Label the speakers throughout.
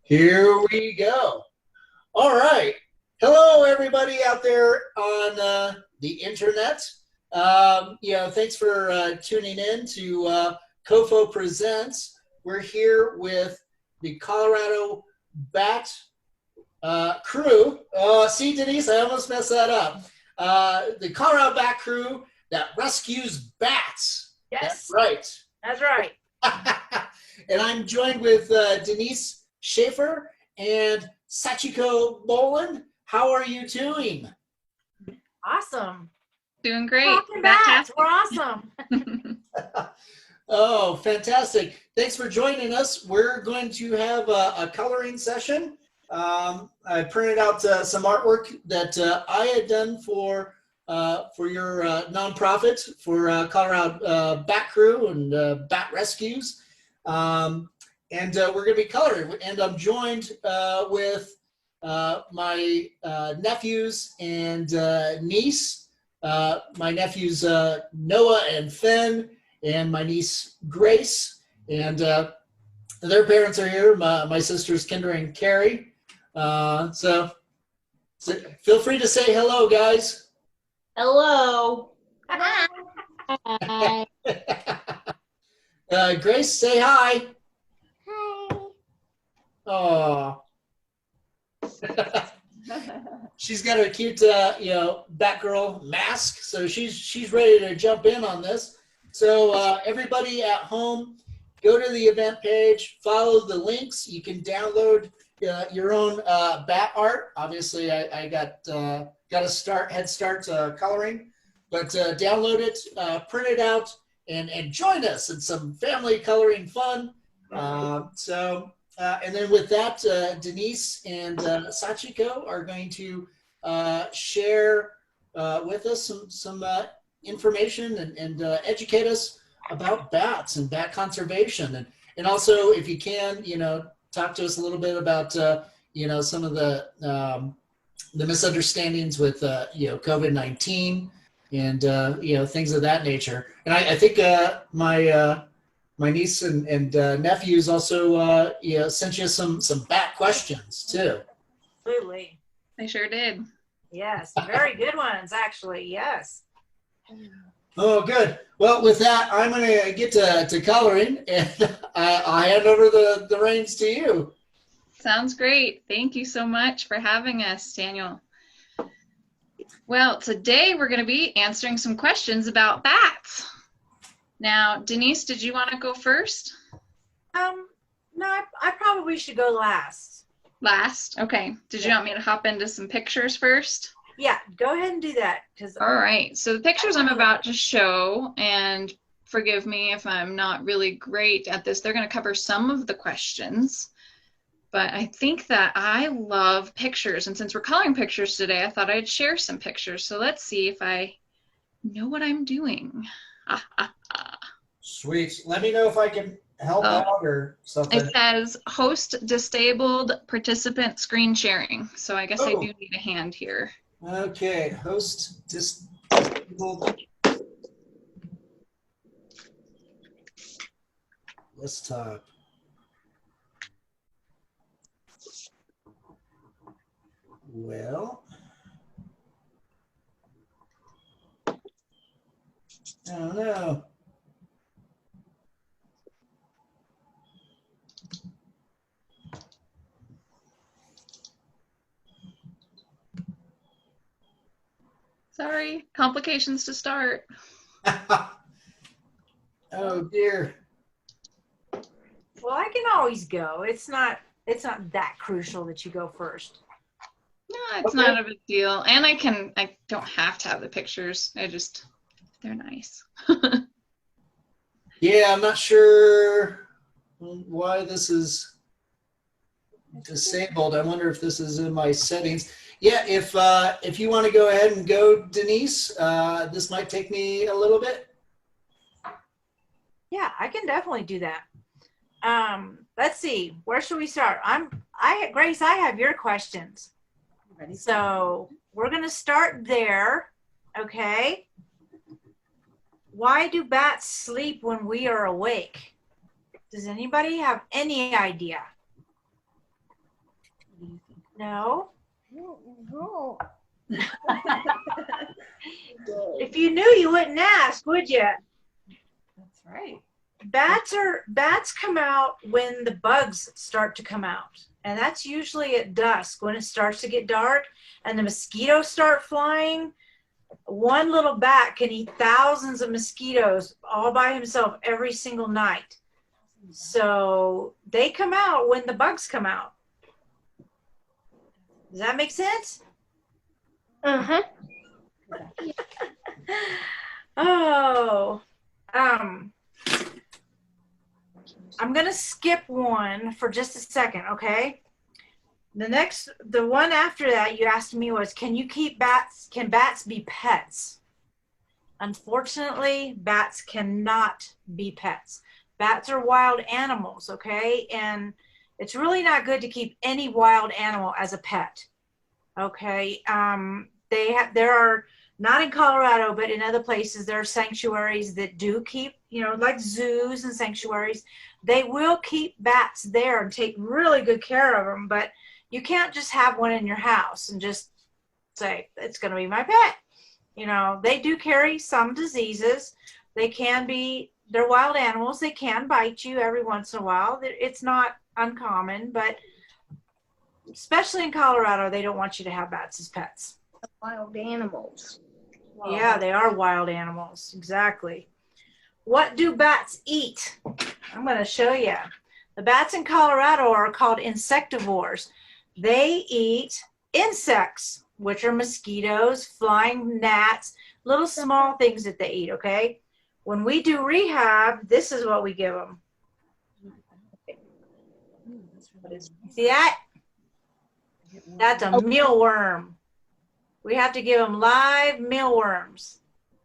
Speaker 1: Here we go. All right. Hello, everybody out there on the internet. Thanks for tuning in to COFOH Presents. We're here with the Colorado Bat crew. See, Denise, I almost messed that up. The Colorado Bat crew that rescues bats.
Speaker 2: Yes.
Speaker 1: That's right.
Speaker 2: That's right.
Speaker 1: And I'm joined with Denise Schaefer and Sachiko Boland. How are you doing?
Speaker 2: Awesome.
Speaker 3: Doing great.
Speaker 2: Welcome back. We're awesome.
Speaker 1: Oh, fantastic. Thanks for joining us. We're going to have a coloring session. I printed out some artwork that I had done for your nonprofit for Colorado Bat Crew and Bat Rescues. And we're going to be coloring. And I'm joined with my nephews and niece. My nephews Noah and Finn, and my niece Grace. And their parents are here. My sisters Kendra and Carrie. So feel free to say hello, guys.
Speaker 2: Hello.
Speaker 4: Hi.
Speaker 1: Grace, say hi.
Speaker 4: Hi.
Speaker 1: Oh. She's got a cute, Batgirl mask, so she's ready to jump in on this. So everybody at home, go to the event page, follow the links. You can download your own bat art. Obviously, I got a head start coloring, but download it, print it out, and join us in some family coloring fun. And then with that, Denise and Sachiko are going to share with us some information and educate us about bats and bat conservation. And also, if you can, talk to us a little bit about, some of the misunderstandings with, COVID-19 and, things of that nature. And I think my niece and nephews also sent you some bat questions too.
Speaker 2: Absolutely.
Speaker 3: They sure did.
Speaker 2: Yes. Very good ones, actually. Yes.
Speaker 1: Oh, good. Well, with that, I'm going to get to coloring, and I'll hand over the reins to you.
Speaker 3: Sounds great. Thank you so much for having us, Daniel. Well, today we're going to be answering some questions about bats. Now, Denise, did you want to go first?
Speaker 2: No, I probably should go last.
Speaker 3: Last? Okay. Did you want me to hop into some pictures first?
Speaker 2: Yeah, go ahead and do that.
Speaker 3: All right. So the pictures I'm about to show, and forgive me if I'm not really great at this, they're going to cover some of the questions. But I think that I love pictures. And since we're coloring pictures today, I thought I'd share some pictures. So let's see if I know what I'm doing.
Speaker 1: Sweet. Let me know if I can help out or something.
Speaker 3: It says host disabled participant screen sharing. So I guess I do need a hand here.
Speaker 1: Okay, host disabled desktop. Well, oh no.
Speaker 3: Sorry, complications to start.
Speaker 1: Oh dear.
Speaker 2: Well, I can always go. It's not that crucial that you go first.
Speaker 3: No, it's not a big deal. And I don't have to have the pictures. They're nice.
Speaker 1: Yeah, I'm not sure why this is disabled. I wonder if this is in my settings. Yeah, if you want to go ahead and go, Denise, this might take me a little bit.
Speaker 2: Yeah, I can definitely do that. Let's see. Where should we start? Grace, I have your questions.
Speaker 4: Ready?
Speaker 2: So we're going to start there. Okay. Why do bats sleep when we are awake? Does anybody have any idea? No.
Speaker 4: No.
Speaker 2: If you knew, you wouldn't ask, would you?
Speaker 4: That's right.
Speaker 2: Bats come out when the bugs start to come out. And that's usually at dusk when it starts to get dark and the mosquitoes start flying. One little bat can eat thousands of mosquitoes all by himself every single night. So they come out when the bugs come out. Does that make sense?
Speaker 4: Uh-huh.
Speaker 2: Oh, I'm going to skip one for just a second, okay? The one after that you asked me was, can bats be pets? Unfortunately, bats cannot be pets. Bats are wild animals, okay? And it's really not good to keep any wild animal as a pet, okay? There are, not in Colorado, but in other places, there are sanctuaries that do keep, like zoos and sanctuaries. They will keep bats there and take really good care of them, but you can't just have one in your house and just say, it's going to be my pet. They do carry some diseases. They're wild animals. They can bite you every once in a while. It's not uncommon, but especially in Colorado, they don't want you to have bats as pets.
Speaker 4: Wild animals. Wow.
Speaker 2: Yeah, they are wild animals. Exactly. What do bats eat? I'm going to show you. The bats in Colorado are called insectivores. They eat insects, which are mosquitoes, flying gnats, little small things that they eat, okay? When we do rehab, this is what we give them. See that? That's a mealworm. We have to give them live mealworms.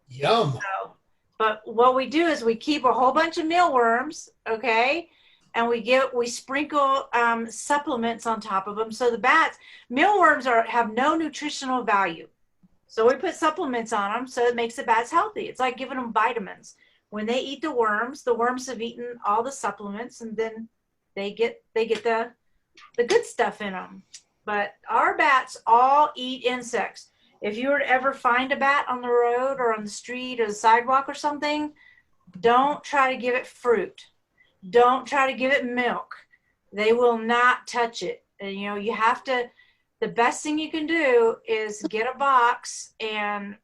Speaker 1: Yum.
Speaker 2: But what we do is we keep a whole bunch of mealworms, okay? And we sprinkle supplements on top of them. So the mealworms have no nutritional value. So we put supplements on them so it makes the bats healthy. It's like giving them vitamins. When they eat the worms have eaten all the supplements, and then they get the good stuff in them. But our bats all eat insects. If you were to ever find a bat on the road or on the street or the sidewalk or something, don't try to give it fruit. Don't try to give it milk. They will not touch it. And, the best thing you can do is get a box and,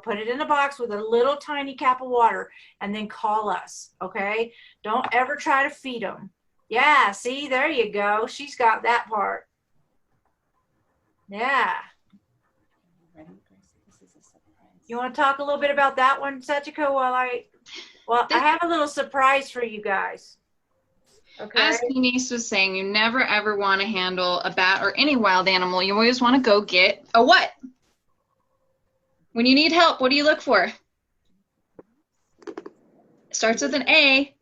Speaker 2: put it in a box with a little tiny cap of water and then call us, okay? Don't ever try to feed them. Yeah, see, there you go. She's got that part. Yeah. You want to talk a little bit about that one, Sachiko, I have a little surprise for you guys. Okay.
Speaker 3: As Denise was saying, you never ever want to handle a bat or any wild animal. You always want to go get a what? When you need help, what do you look for? It starts with an A.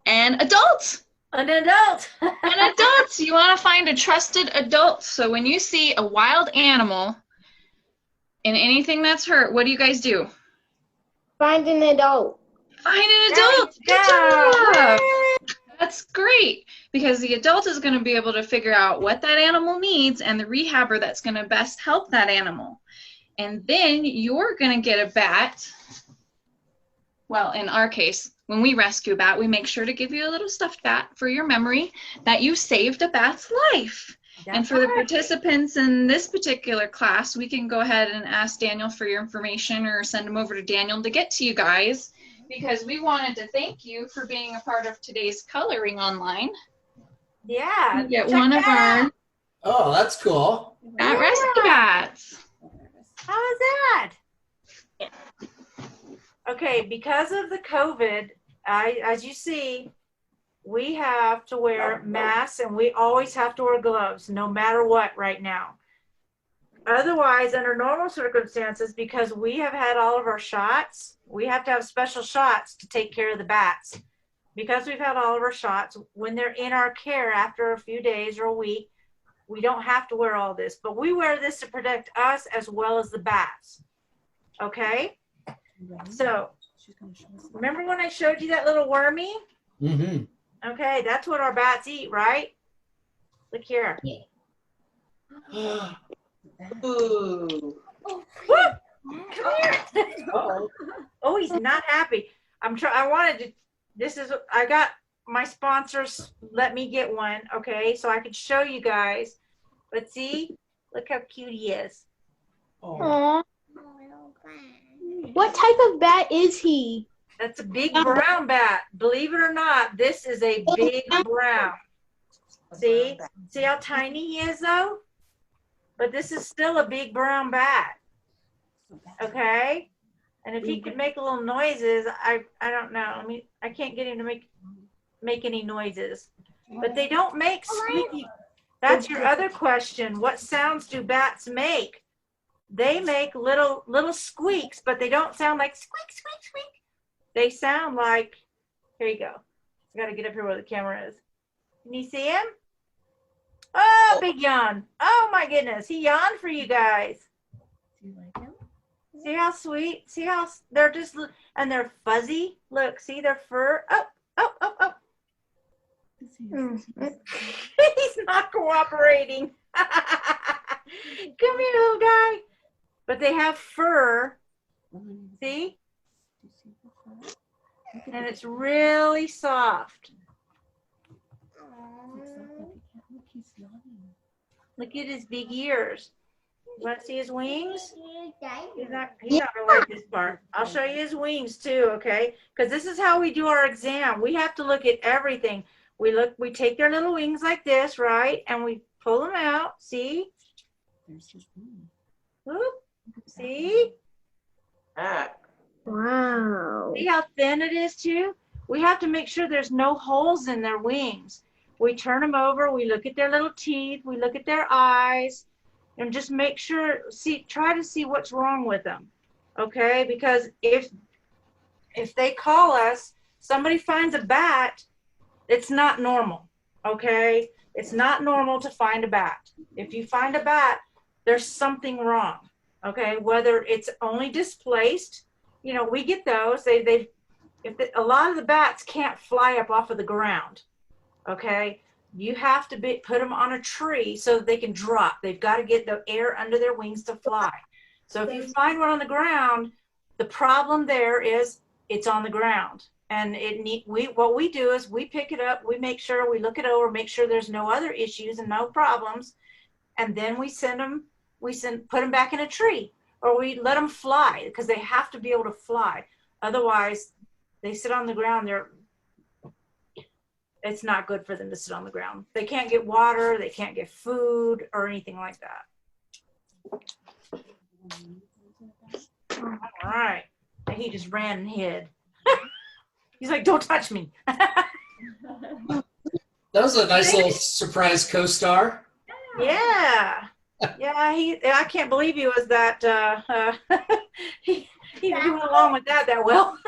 Speaker 3: An adult.
Speaker 2: An adult.
Speaker 3: An adult. You want to find a trusted adult. So when you see a wild animal and anything that's hurt, what do you guys do?
Speaker 4: Find an adult.
Speaker 3: Find an adult. Good job. That's great, because the adult is going to be able to figure out what that animal needs and the rehabber that's going to best help that animal. And then you're going to get a bat. Well, in our case, when we rescue a bat, we make sure to give you a little stuffed bat for your memory that you saved a bat's life. And for the participants in this particular class, we can go ahead and ask Daniel for your information or send them over to Daniel to get to you guys, because we wanted to thank you for being a part of today's coloring online.
Speaker 2: Yeah.
Speaker 3: You get one of our
Speaker 1: Oh, that's cool.
Speaker 3: bat rescue bats.
Speaker 2: How is that? Okay, because of the COVID, as you see, we have to wear masks and we always have to wear gloves, no matter what right now. Otherwise, under normal circumstances, because we have had all of our shots, we have to have special shots to take care of the bats. Because we've had all of our shots, when they're in our care after a few days or a week, we don't have to wear all this. But we wear this to protect us as well as the bats. Okay? So, remember when I showed you that little wormy?
Speaker 1: Mm-hmm.
Speaker 2: Okay, that's what our bats eat, right? Look here.
Speaker 1: Yeah. Ooh.
Speaker 2: Whoop! Come here.
Speaker 1: Uh-oh.
Speaker 2: Oh, he's not happy. I wanted to, I got my sponsors let me get one, okay, so I could show you guys. But see, look how cute he is.
Speaker 1: Oh.
Speaker 4: Aw. What type of bat is he?
Speaker 2: That's a big brown bat. Believe it or not, this is a big brown. See? See how tiny he is though? But this is still a big brown bat. Okay? And if he could make little noises, I don't know. I can't get him to make any noises. But they don't make squeaky. That's your other question. What sounds do bats make? They make little squeaks, but they don't sound like squeak, squeak, squeak. They sound like, here you go. I gotta get up here where the camera is. Can you see him? Oh, big yawn. Oh my goodness. He yawned for you guys.
Speaker 5: Do you like him?
Speaker 2: See how sweet? See how they're just, and they're fuzzy. Look, see their fur? Oh, oh, oh, oh. He's not cooperating. Come here, little guy. But they have fur. See? And it's really soft. Look at his big ears. You want to see his wings? He's not gonna like this part. I'll show you his wings too, okay? Because this is how we do our exam. We have to look at everything. We take their little wings like this, right? And we pull them out. See?
Speaker 5: There's his wing.
Speaker 2: Whoop. See?
Speaker 4: Wow.
Speaker 2: See how thin it is too? We have to make sure there's no holes in their wings. We turn them over, we look at their little teeth, we look at their eyes, and just make sure, try to see what's wrong with them, okay? Because if they call us, somebody finds a bat, it's not normal, okay? It's not normal to find a bat. If you find a bat, there's something wrong, okay? Whether it's only displaced, you know, we get those. A lot of the bats can't fly up off of the ground, okay? You have to put them on a tree so that they can drop. They've got to get the air under their wings to fly. So if you find one on the ground, the problem there is it's on the ground. And what we do is we pick it up, we make sure, we look it over, make sure there's no other issues and no problems. And then we put them back in a tree, or we let them fly because they have to be able to fly. Otherwise, they sit on the ground, it's not good for them to sit on the ground. They can't get water, they can't get food or anything like that. All right. And he just ran and hid. He's like, don't touch me.
Speaker 1: That was a nice little surprise co-star.
Speaker 2: Yeah. Yeah, I can't believe he was that, he went along with that well.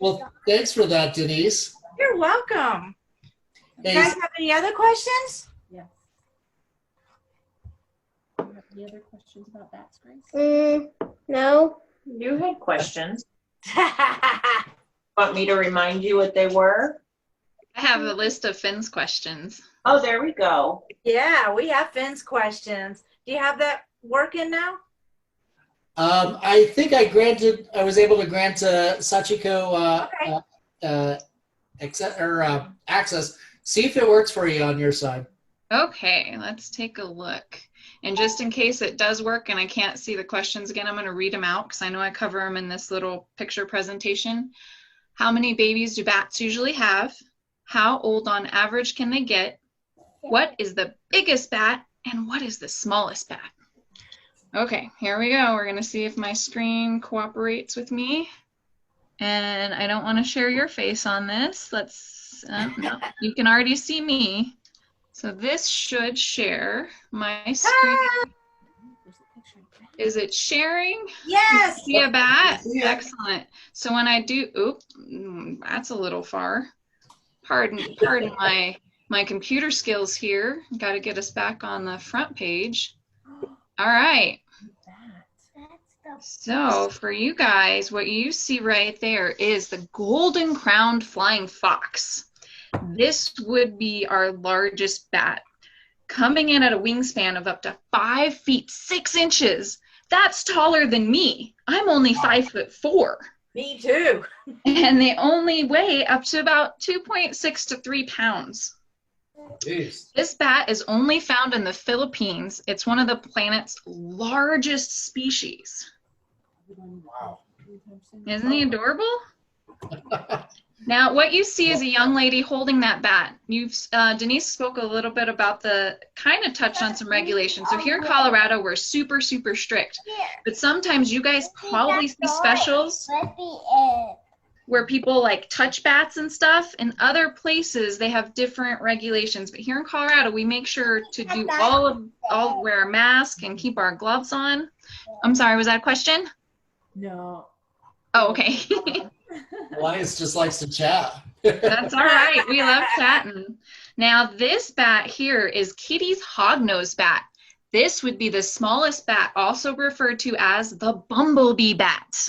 Speaker 1: Well, thanks for that, Denise.
Speaker 2: You're welcome. You
Speaker 1: Hey,
Speaker 2: guys have any other questions?
Speaker 5: Yes. Do you have any other questions about bats, Grace?
Speaker 4: No.
Speaker 6: You had questions. Want me to remind you what they were?
Speaker 3: I have a list of Finn's questions.
Speaker 6: Oh, there we go.
Speaker 2: Yeah, we have Finn's questions. Do you have that working now?
Speaker 1: I think I was able to grant Sachiko access. See if it works for you on your side.
Speaker 3: Okay, let's take a look. And just in case it does work and I can't see the questions again, I'm going to read them out because I know I cover them in this little picture presentation. How many babies do bats usually have? How old on average can they get? What is the biggest bat? And what is the smallest bat? Okay, here we go. We're going to see if my screen cooperates with me. And I don't want to share your face on this. No, you can already see me. So this should share my screen. Is it sharing?
Speaker 2: Yes.
Speaker 3: See a bat?
Speaker 1: Yeah.
Speaker 3: Excellent. So when I do, that's a little far. Pardon my computer skills here. Got to get us back on the front page. All right. So for you guys, what you see right there is the golden crowned flying fox. This would be our largest bat, coming in at a wingspan of up to 5 feet 6 inches. That's taller than me. I'm only 5'4".
Speaker 2: Me too.
Speaker 3: And they only weigh up to about 2.6 to 3 pounds.
Speaker 1: Jeez.
Speaker 3: This bat is only found in the Philippines. It's one of the planet's largest species.
Speaker 1: Wow.
Speaker 3: Isn't he adorable? Now, what you see is a young lady holding that bat. Denise spoke a little bit about kind of touched on some regulations. So here in Colorado, we're super, super strict. But sometimes you guys probably see specials where people like touch bats and stuff. In other places, they have different regulations. But here in Colorado, we make sure to do all wear a mask and keep our gloves on. I'm sorry, was that a question?
Speaker 5: No.
Speaker 3: Oh, okay.
Speaker 1: Elias just likes to chat.
Speaker 3: That's all right. We love chatting. Now, this bat here is Kitty's hognose bat. This would be the smallest bat, also referred to as the bumblebee bat.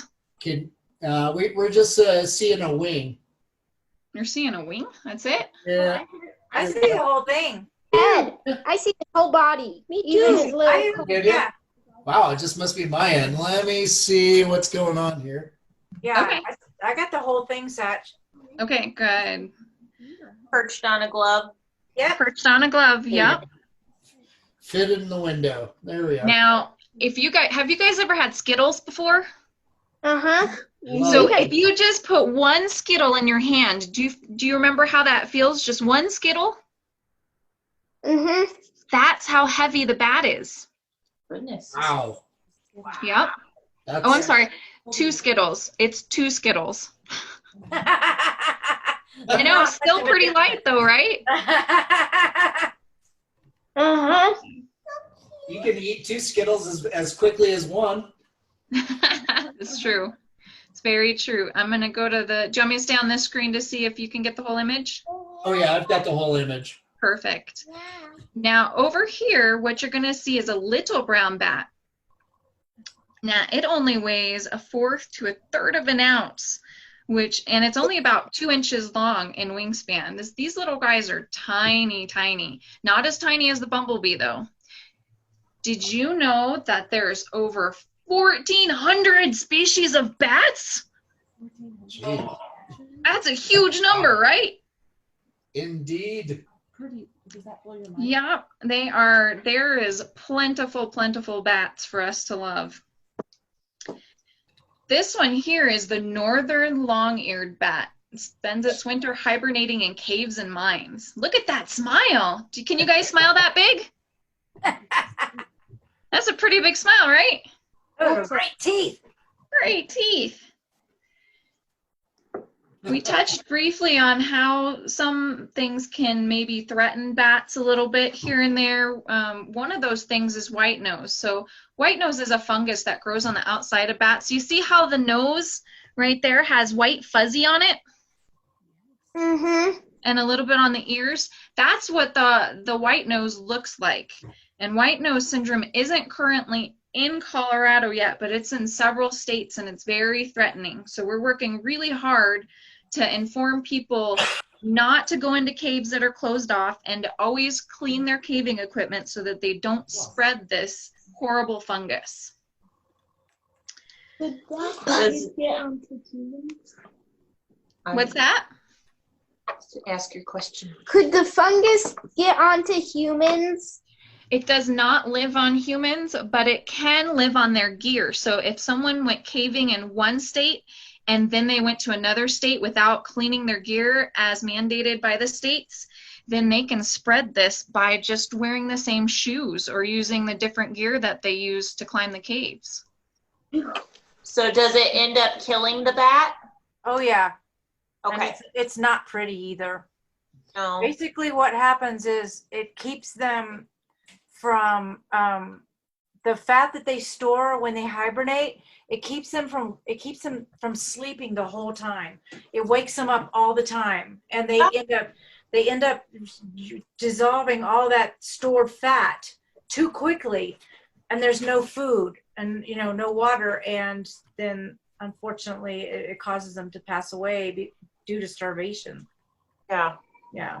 Speaker 1: We're just seeing a wing.
Speaker 3: You're seeing a wing? That's it?
Speaker 1: Yeah.
Speaker 2: I see the whole thing.
Speaker 4: Head. I see the whole body. Me too. Even his little
Speaker 2: Yeah.
Speaker 1: Wow, it just must be my end. Let me see what's going on here.
Speaker 2: Yeah.
Speaker 3: Okay.
Speaker 2: I got the whole thing, Satch.
Speaker 3: Okay, good.
Speaker 6: Perched on a glove.
Speaker 2: Yeah.
Speaker 3: Perched on a glove. Yep.
Speaker 1: Fit in the window. There we are.
Speaker 3: Now, have you guys ever had Skittles before?
Speaker 4: Uh-huh.
Speaker 3: So if you just put one Skittle in your hand, do you remember how that feels? Just one Skittle?
Speaker 4: Mm-hmm.
Speaker 3: That's how heavy the bat is.
Speaker 6: Goodness.
Speaker 1: Wow.
Speaker 3: Yep.
Speaker 1: That's,
Speaker 3: Oh, I'm sorry. 2 Skittles. It's 2 Skittles. I know, still pretty light though, right?
Speaker 4: Uh-huh.
Speaker 1: You can eat 2 Skittles as quickly as one.
Speaker 3: It's true. It's very true. I'm going to go to do you want me to stay on this screen to see if you can get the whole image?
Speaker 1: Oh yeah, I've got the whole image.
Speaker 3: Perfect. Now over here, what you're going to see is a little brown bat. Now it only weighs 1/4 to 1/3 of an ounce, and it's only about 2 inches long in wingspan. These little guys are tiny, tiny. Not as tiny as the bumblebee though. Did you know that there's over 1,400 species of bats?
Speaker 1: Gee.
Speaker 3: That's a huge number, right?
Speaker 1: Indeed.
Speaker 5: Does that blow your mind?
Speaker 3: Yep, they are. There is plentiful bats for us to love. This one here is the northern long-eared bat. It spends its winter hibernating in caves and mines. Look at that smile. Can you guys smile that big? That's a pretty big smile, right?
Speaker 2: Oh, great teeth.
Speaker 3: Great teeth. We touched briefly on how some things can maybe threaten bats a little bit here and there. One of those things is white nose. So white nose is a fungus that grows on the outside of bats. You see how the nose right there has white fuzzy on it?
Speaker 4: Mm-hmm.
Speaker 3: And a little bit on the ears? That's what the white nose looks like. And white nose syndrome isn't currently in Colorado yet, but it's in several states and it's very threatening. So we're working really hard to inform people not to go into caves that are closed off and to always clean their caving equipment so that they don't spread this horrible fungus.
Speaker 6: Does-
Speaker 3: What's that?
Speaker 6: Ask your question.
Speaker 4: Could the fungus get onto humans?
Speaker 3: It does not live on humans, but it can live on their gear. So if someone went caving in one state and then they went to another state without cleaning their gear as mandated by the states, then they can spread this by just wearing the same shoes or using the different gear that they use to climb the caves.
Speaker 6: So does it end up killing the bat?
Speaker 2: Oh yeah. And
Speaker 6: Okay.
Speaker 2: it's not pretty either.
Speaker 6: No.
Speaker 2: Basically what happens is it keeps them from the fat that they store when they hibernate. It keeps them from sleeping the whole time. It wakes them up all the time, and they end up dissolving all that stored fat too quickly, and there's no food and no water, and then unfortunately it causes them to pass away due to starvation.
Speaker 6: Yeah.
Speaker 2: Yeah.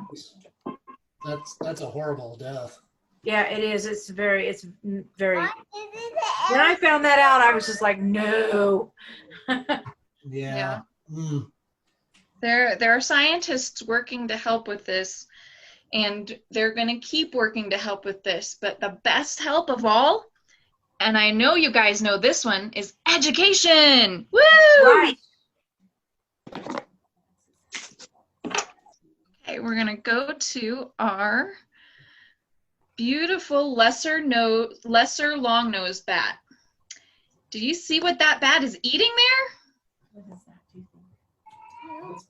Speaker 1: That's a horrible death.
Speaker 2: Yeah, it is. It's very. When I found that out, I was just like, no.
Speaker 1: Yeah. Mm.
Speaker 3: There are scientists working to help with this, and they're going to keep working to help with this. But the best help of all, and I know you guys know this one, is education. Woo!
Speaker 2: Right.
Speaker 3: Okay, we're going to go to our beautiful lesser long-nosed bat. Do you see what that bat is eating there?
Speaker 5: What is that, do you think?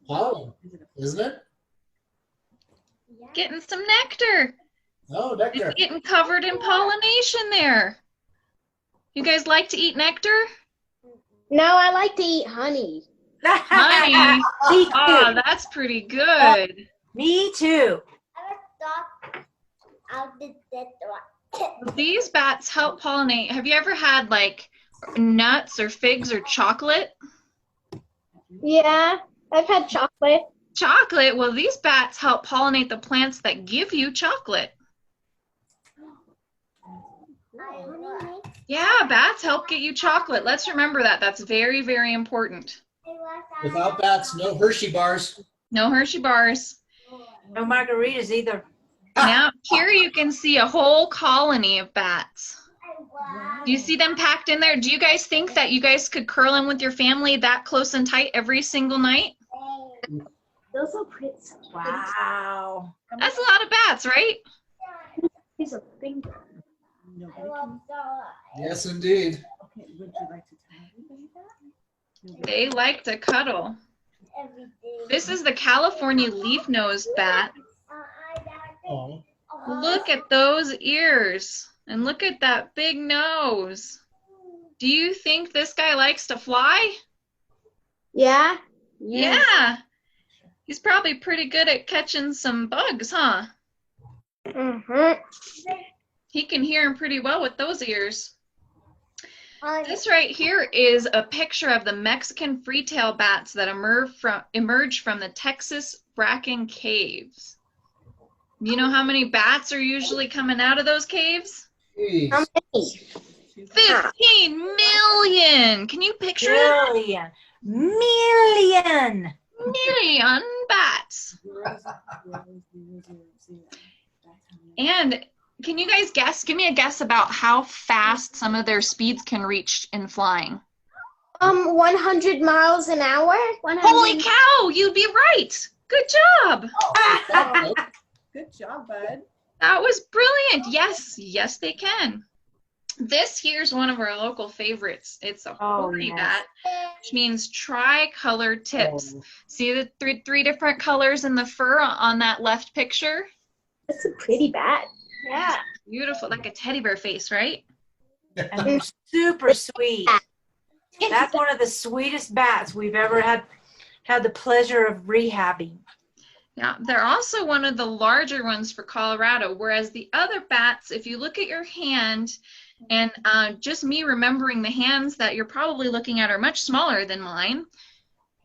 Speaker 1: Pollen,
Speaker 5: Is it
Speaker 1: isn't it?
Speaker 3: Getting some nectar.
Speaker 1: Oh, nectar.
Speaker 3: It's getting covered in pollination there. You guys like to eat nectar?
Speaker 4: No, I like to eat honey.
Speaker 3: Honey.
Speaker 2: Me too.
Speaker 3: Oh, that's pretty good.
Speaker 2: Me too.
Speaker 3: These bats help pollinate. Have you ever had like nuts or figs or chocolate?
Speaker 4: Yeah, I've had chocolate.
Speaker 3: Chocolate? Well, these bats help pollinate the plants that give you chocolate. Yeah, bats help get you chocolate. Let's remember that. That's very, very important.
Speaker 1: Without bats, no Hershey bars.
Speaker 3: No Hershey bars.
Speaker 2: No margaritas either.
Speaker 3: Now, here you can see a whole colony of bats. Do you see them packed in there? Do you guys think that you guys could curl in with your family that close and tight every single night?
Speaker 5: Those are pretty.
Speaker 2: Wow.
Speaker 3: That's a lot of bats, right?
Speaker 5: He's a finger. Nobody can.
Speaker 1: Yes, indeed.
Speaker 5: Okay, would you like to tell everybody that?
Speaker 3: They like to cuddle. This is the California leaf-nosed bat.
Speaker 1: Oh.
Speaker 3: Look at those ears and look at that big nose. Do you think this guy likes to fly?
Speaker 4: Yeah?
Speaker 3: Yeah. He's probably pretty good at catching some bugs, huh?
Speaker 4: Mm-hmm.
Speaker 3: He can hear him pretty well with those ears. This right here is a picture of the Mexican freetail bats that emerged from the Texas Bracken caves. You know how many bats are usually coming out of those caves?
Speaker 1: Jeez.
Speaker 4: How many?
Speaker 3: 15 million! Can you picture it?
Speaker 2: Million.
Speaker 3: Million bats. And can you guys guess? Give me a guess about how fast some of their speeds can reach in flying.
Speaker 4: 100 miles an hour? 100.
Speaker 3: Holy cow! You'd be right. Good job.
Speaker 1: Oh.
Speaker 5: Good job, bud.
Speaker 3: That was brilliant. Yes, they can. This here's one of our local favorites. It's a hoary bat, which means tricolor tips.
Speaker 1: Oh.
Speaker 3: See the three different colors in the fur on that left picture?
Speaker 4: That's a pretty bat. Yeah.
Speaker 3: Beautiful, like a teddy bear face, right?
Speaker 2: And they're super sweet. That's one of the sweetest bats we've ever had the pleasure of rehabbing.
Speaker 3: Now, they're also one of the larger ones for Colorado, whereas the other bats, if you look at your hand, and just me remembering the hands that you're probably looking at are much smaller than mine,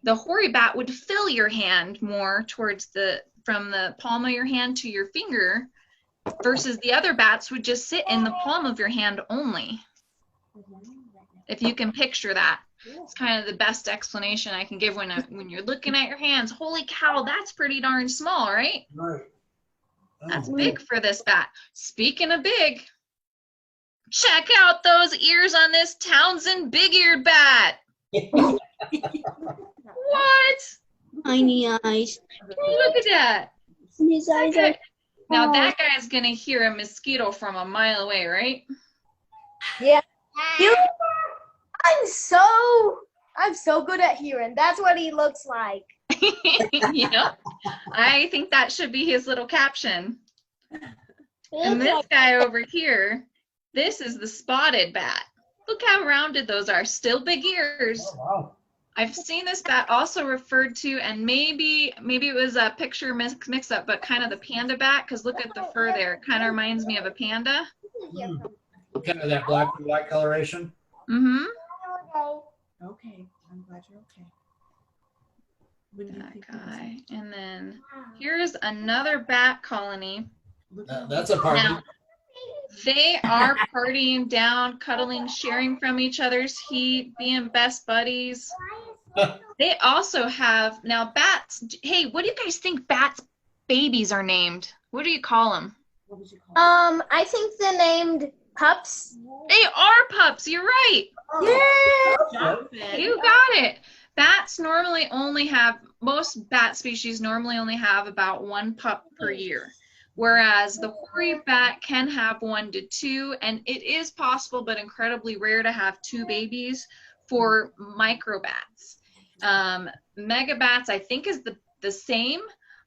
Speaker 3: the hoary bat would fill your hand more towards from the palm of your hand to your finger, versus the other bats would just sit in the palm of your hand only. If you can picture that. It's kind of the best explanation I can give when you're looking at your hands. Holy cow, that's pretty darn small, right?
Speaker 1: Right. Oh.
Speaker 3: That's big for this bat. Speaking of big, check out those ears on this Townsend big-eared bat. What?
Speaker 4: Tiny eyes.
Speaker 3: Look at that.
Speaker 4: His eyes are.
Speaker 3: Now that guy's gonna hear a mosquito from a mile away, right?
Speaker 4: Yeah. I'm so good at hearing. That's what he looks like.
Speaker 3: Yep. I think that should be his little caption. And this guy over here, this is the spotted bat. Look how rounded those are. Still big ears.
Speaker 1: Oh, wow.
Speaker 3: I've seen this bat also referred to, and maybe it was a picture mix-up, but kind of the panda bat, because look at the fur there. It kind of reminds me of a panda.
Speaker 1: Kind of that black and white coloration.
Speaker 3: Mm-hmm.
Speaker 5: Okay, I'm glad you're okay.
Speaker 3: That guy. And then here's another bat colony.
Speaker 1: That's a party.
Speaker 3: Now, they are partying down, cuddling, sharing from each other's heat, being best buddies. They also have, now bats, hey, what do you guys think bats' babies are named? What do you call them?
Speaker 5: What would you call it?
Speaker 4: I think they're named pups.
Speaker 3: They are pups, you're right.
Speaker 4: Yeah.
Speaker 3: You got it. Bats normally only have, most bat species normally only have about 1 pup per year. Whereas the hoary bat can have 1 to 2, and it is possible but incredibly rare to have 2 babies for microbats. Megabats, I think, is the same.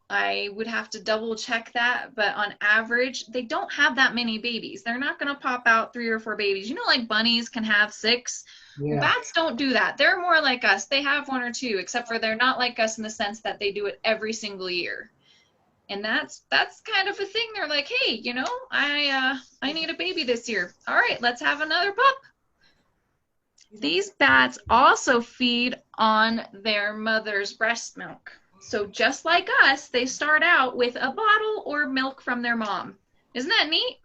Speaker 3: I would have to double check that, but on average, they don't have that many babies. They're not going to pop out 3 or 4 babies. You know, like bunnies can have 6.
Speaker 1: Yeah.
Speaker 3: Bats don't do that. They're more like us. They have 1 or 2, except for they're not like us in the sense that they do it every single year. And that's kind of a thing. They're like, hey, you know, I need a baby this year. All right, let's have another pup. These bats also feed on their mother's breast milk. So just like us, they start out with a bottle or milk from their mom. Isn't that neat?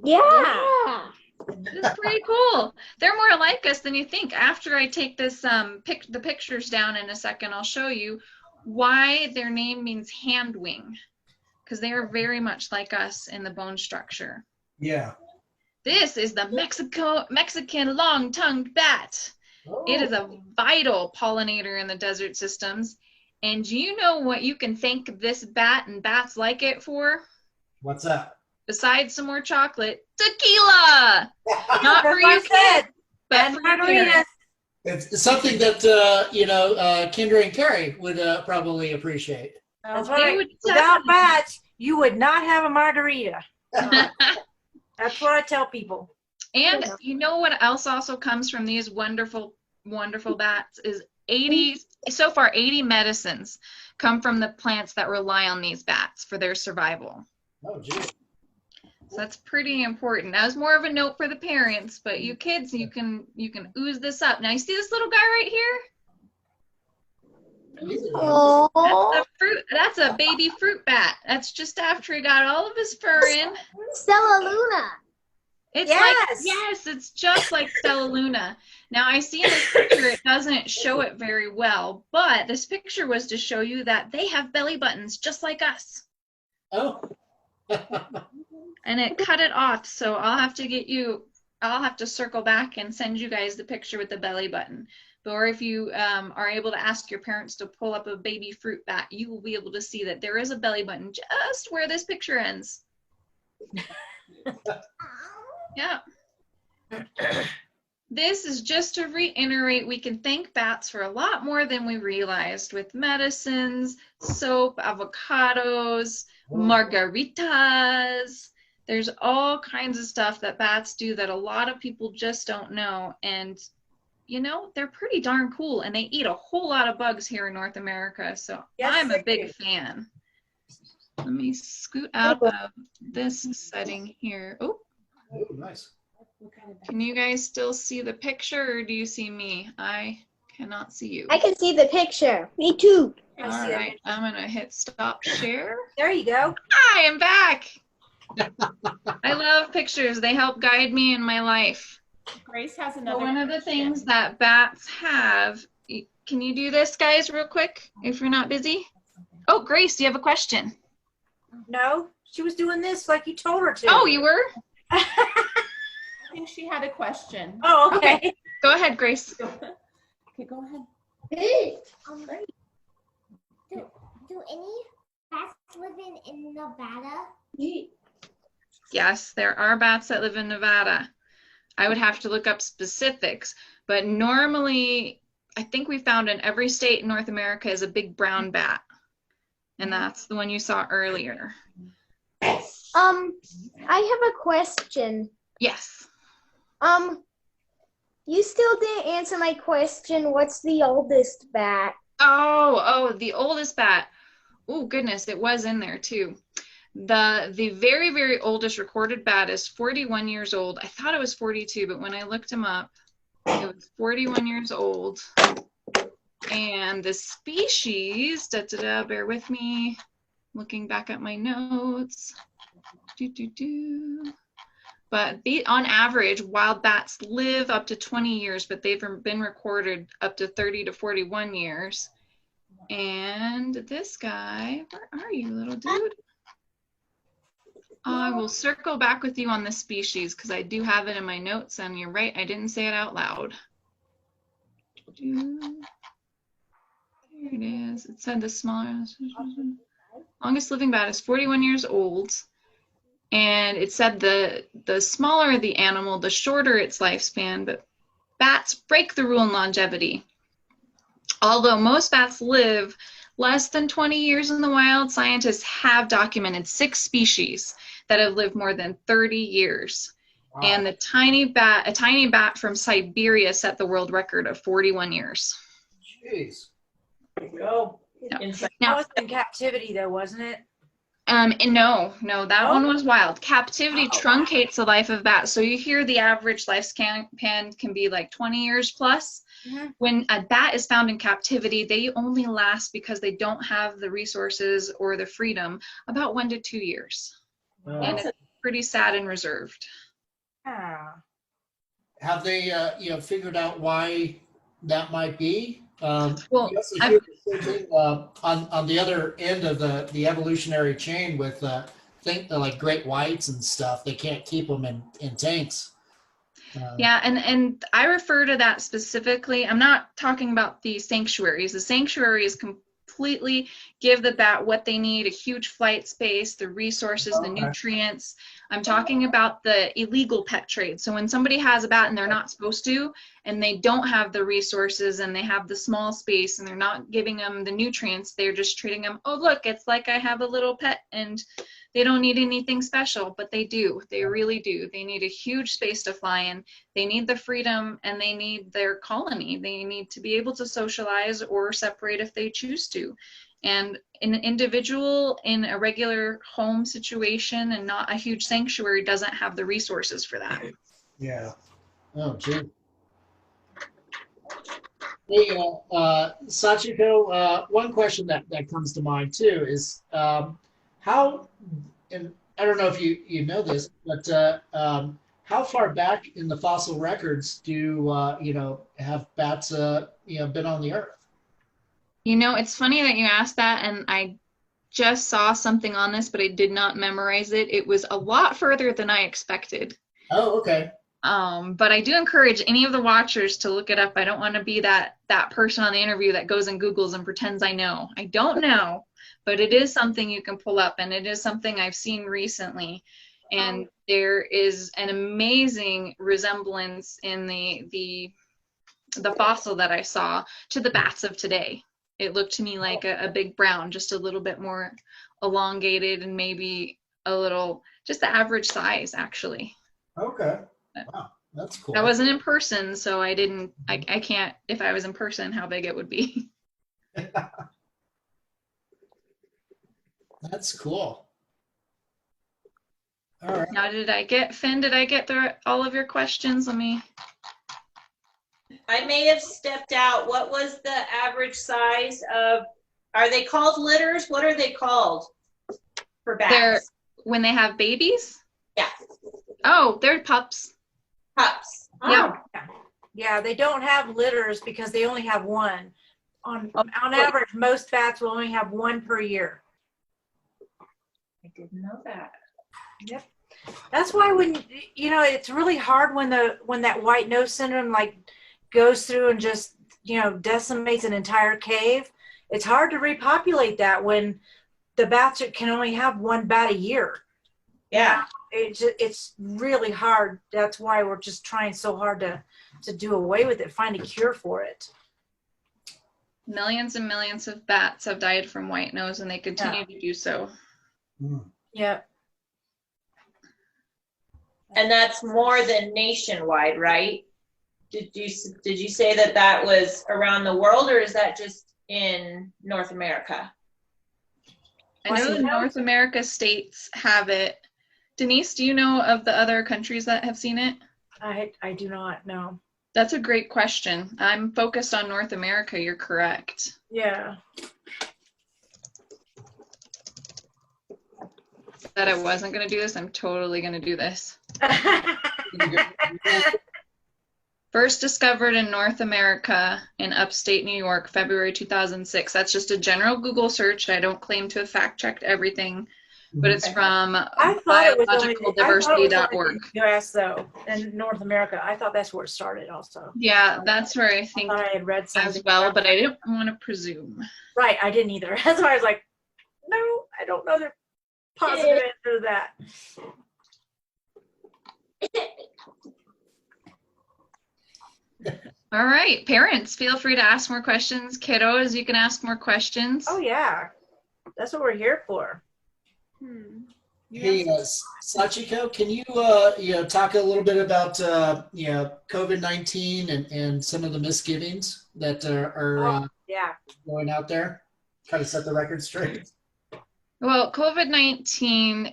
Speaker 4: Yeah.
Speaker 3: It's pretty cool. They're more like us than you think. After I take this the pictures down in a second, I'll show you why their name means hand wing, because they are very much like us in the bone structure.
Speaker 1: Yeah.
Speaker 3: This is the Mexican long-tongued bat. It is a vital pollinator in the desert systems. And do you know what you can thank this bat and bats like it for?
Speaker 1: What's that?
Speaker 3: Besides some more chocolate, tequila! Not for you kids, but for your parents.
Speaker 1: It's something that, Kendra and Carrie would probably appreciate.
Speaker 2: That's right. Without bats, you would not have a margarita. That's what I tell people.
Speaker 3: And you know what else also comes from these wonderful, wonderful bats is 80 medicines come from the plants that rely on these bats for their survival.
Speaker 1: Oh, geez.
Speaker 3: So that's pretty important. That was more of a note for the parents, but you kids, you can ooze this up. Now you see this little guy right here?
Speaker 4: Oh.
Speaker 3: That's a baby fruit bat. That's just after he got all of his fur in.
Speaker 4: Stella Luna.
Speaker 3: It's it's just like Stella Luna. Now I see in this picture it doesn't show it very well, but this picture was to show you that they have belly buttons just like us.
Speaker 1: Oh.
Speaker 3: And it cut it off, so I'll have to circle back and send you guys the picture with the belly button. Or if you are able to ask your parents to pull up a baby fruit bat, you will be able to see that there is a belly button just where this picture ends. Yeah. This is just to reiterate, we can thank bats for a lot more than we realized with medicines, soap, avocados, margaritas. There's all kinds of stuff that bats do that a lot of people just don't know. And, you know, they're pretty darn cool. And they eat a whole lot of bugs here in North America. So I'm a big fan. Let me scoot out of this setting here. Oh,
Speaker 1: nice.
Speaker 3: Can you guys still see the picture, or do you see me? I cannot see you.
Speaker 4: I can see the picture. Me too.
Speaker 3: All right, I'm gonna hit stop share.
Speaker 2: There you go.
Speaker 3: Hi, I'm back. I love pictures. They help guide me in my life.
Speaker 5: Grace has another.
Speaker 3: One of the things that bats have, can you do this, guys, real quick, if you're not busy? Oh, Grace, do you have a question?
Speaker 2: No, she was doing this like you told her to.
Speaker 3: Oh, you were?
Speaker 5: I think she had a question.
Speaker 2: Oh, okay.
Speaker 3: Go ahead, Grace.
Speaker 5: Okay, go ahead.
Speaker 7: Do any bats live in Nevada?
Speaker 3: Yes, there are bats that live in Nevada. I would have to look up specifics, but normally I think we found in every state in North America is a big brown bat. And that's the one you saw earlier.
Speaker 4: I have a question.
Speaker 3: Yes.
Speaker 4: You still didn't answer my question. What's the oldest bat?
Speaker 3: Oh, the oldest bat. Oh, goodness, it was in there too. The very, very oldest recorded bat is 41 years old. I thought it was 42, but when I looked him up, it was 41 years old. And the species, bear with me, looking back at my notes. But on average, wild bats live up to 20 years, but they've been recorded up to 30 to 41 years. And this guy, where are you, little dude? I will circle back with you on the species because I do have it in my notes, and you're right, I didn't say it out loud. Here it is. It said the smallest, longest living bat is 41 years old. And it said the smaller the animal, the shorter its lifespan, but bats break the rule in longevity. Although most bats live less than 20 years in the wild, scientists have documented 6 species that have lived more than 30 years. Wow. And a tiny bat from Siberia set the world record of 41 years.
Speaker 1: Jeez.
Speaker 6: There you go.
Speaker 3: No.
Speaker 2: That was in captivity though, wasn't it?
Speaker 3: No, that one was wild. Captivity truncates the life of bats. So you hear the average lifespan can be like 20 years plus. Mm-hmm. When a bat is found in captivity, they only last because they don't have the resources or the freedom about 1 to 2 years. And it's pretty sad and reserved.
Speaker 2: Yeah.
Speaker 1: Have they, figured out why that might be?
Speaker 3: Well,
Speaker 1: you also hear the same thing, on the other end of the evolutionary chain with like great whites and stuff. They can't keep them in tanks.
Speaker 3: Yeah, and I refer to that specifically. I'm not talking about the sanctuaries. The sanctuaries completely give the bat what they need, a huge flight space, the resources, the nutrients. I'm talking about the illegal pet trade. So when somebody has a bat and they're not supposed to, and they don't have the resources and they have the small space and they're not giving them the nutrients, they're just treating them, oh, look, it's like I have a little pet and they don't need anything special, but they do. They really do. They need a huge space to fly in. They need the freedom and they need their colony. They need to be able to socialize or separate if they choose to. And an individual in a regular home situation and not a huge sanctuary doesn't have the resources for that.
Speaker 1: Yeah. Oh, gee. Hey, Sachiko, one question that comes to mind too is how, and I don't know if you know this, but how far back in the fossil records do have bats been on the earth?
Speaker 3: It's funny that you asked that, and I just saw something on this, but I did not memorize it. It was a lot further than I expected.
Speaker 1: Oh, okay.
Speaker 3: But I do encourage any of the watchers to look it up. I don't want to be that person on the interview that goes and Googles and pretends I know. I don't know, but it is something you can pull up, and it is something I've seen recently. And there is an amazing resemblance in the fossil that I saw to the bats of today. It looked to me like a big brown, just a little bit more elongated and maybe a little, just the average size, actually.
Speaker 1: Okay. Wow, that's cool.
Speaker 3: I wasn't in person, so I can't, if I was in person, how big it would be.
Speaker 1: That's cool. All right.
Speaker 3: Now, Finn, did I get through all of your questions?
Speaker 6: I may have stepped out. What was the average size of, are they called litters? What are they called for bats?
Speaker 3: When they have babies?
Speaker 6: Yeah.
Speaker 3: Oh, they're pups.
Speaker 6: Pups.
Speaker 3: Yeah.
Speaker 2: Yeah, they don't have litters because they only have one. On average, most bats will only have one per year.
Speaker 5: I didn't know that.
Speaker 2: Yep. That's why when it's really hard when that white nose syndrome goes through and just decimates an entire cave. It's hard to repopulate that when the bats can only have one bat a year.
Speaker 6: Yeah.
Speaker 2: It's really hard. That's why we're just trying so hard to do away with it, find a cure for it.
Speaker 3: Millions and millions of bats have died from white nose, and they continue to do so.
Speaker 2: Yeah.
Speaker 6: And that's more than nationwide, right? Did you say that was around the world, or is that just in North America?
Speaker 3: I know the North America states have it. Denise, do you know of the other countries that have seen it?
Speaker 2: I do not know.
Speaker 3: That's a great question. I'm focused on North America. You're correct.
Speaker 2: Yeah.
Speaker 3: Said I wasn't going to do this. I'm totally going to do this. First discovered in North America in upstate New York, February 2006. That's just a general Google search. I don't claim to have fact-checked everything, but it's from
Speaker 2: I thought it was only
Speaker 3: biologicaldiversity.org.
Speaker 2: in the US though, in North America. I thought that's where it started also.
Speaker 3: Yeah, that's where I think
Speaker 2: I had read something
Speaker 3: as well,
Speaker 2: about
Speaker 3: but I didn't want to presume.
Speaker 2: Right, I didn't either. That's why I was like, no, I don't know the positive answer to that.
Speaker 3: All right, parents, feel free to ask more questions. Kiddos, you can ask more questions.
Speaker 2: Oh yeah, that's what we're here for.
Speaker 1: Hey, Sachiko, can you talk a little bit about COVID-19 and some of the misgivings that are
Speaker 2: Yeah.
Speaker 1: going out there? Try to set the record straight.
Speaker 3: Well, COVID-19,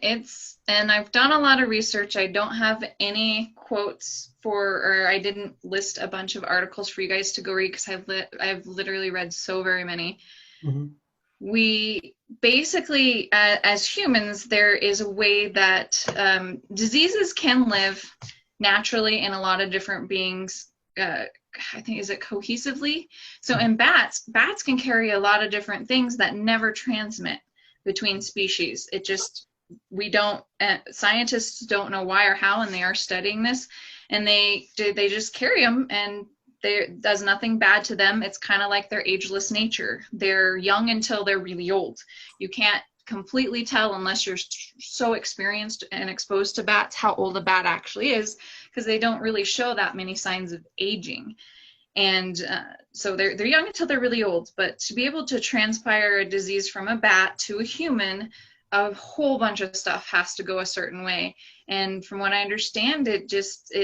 Speaker 3: and I've done a lot of research. I don't have any quotes or I didn't list a bunch of articles for you guys to go read because I've literally read so very many.
Speaker 1: Mm-hmm.
Speaker 3: We basically, as humans, there is a way that diseases can live naturally in a lot of different beings. I think, is it cohesively? So in bats can carry a lot of different things that never transmit between species. Scientists don't know why or how, and they are studying this, and they just carry them, and does nothing bad to them. It's kind of like their ageless nature. They're young until they're really old. You can't completely tell unless you're so experienced and exposed to bats how old a bat actually is, because they don't really show that many signs of aging. And so they're young until they're really old. But to be able to transpire a disease from a bat to a human, a whole bunch of stuff has to go a certain way. And from what I understand, it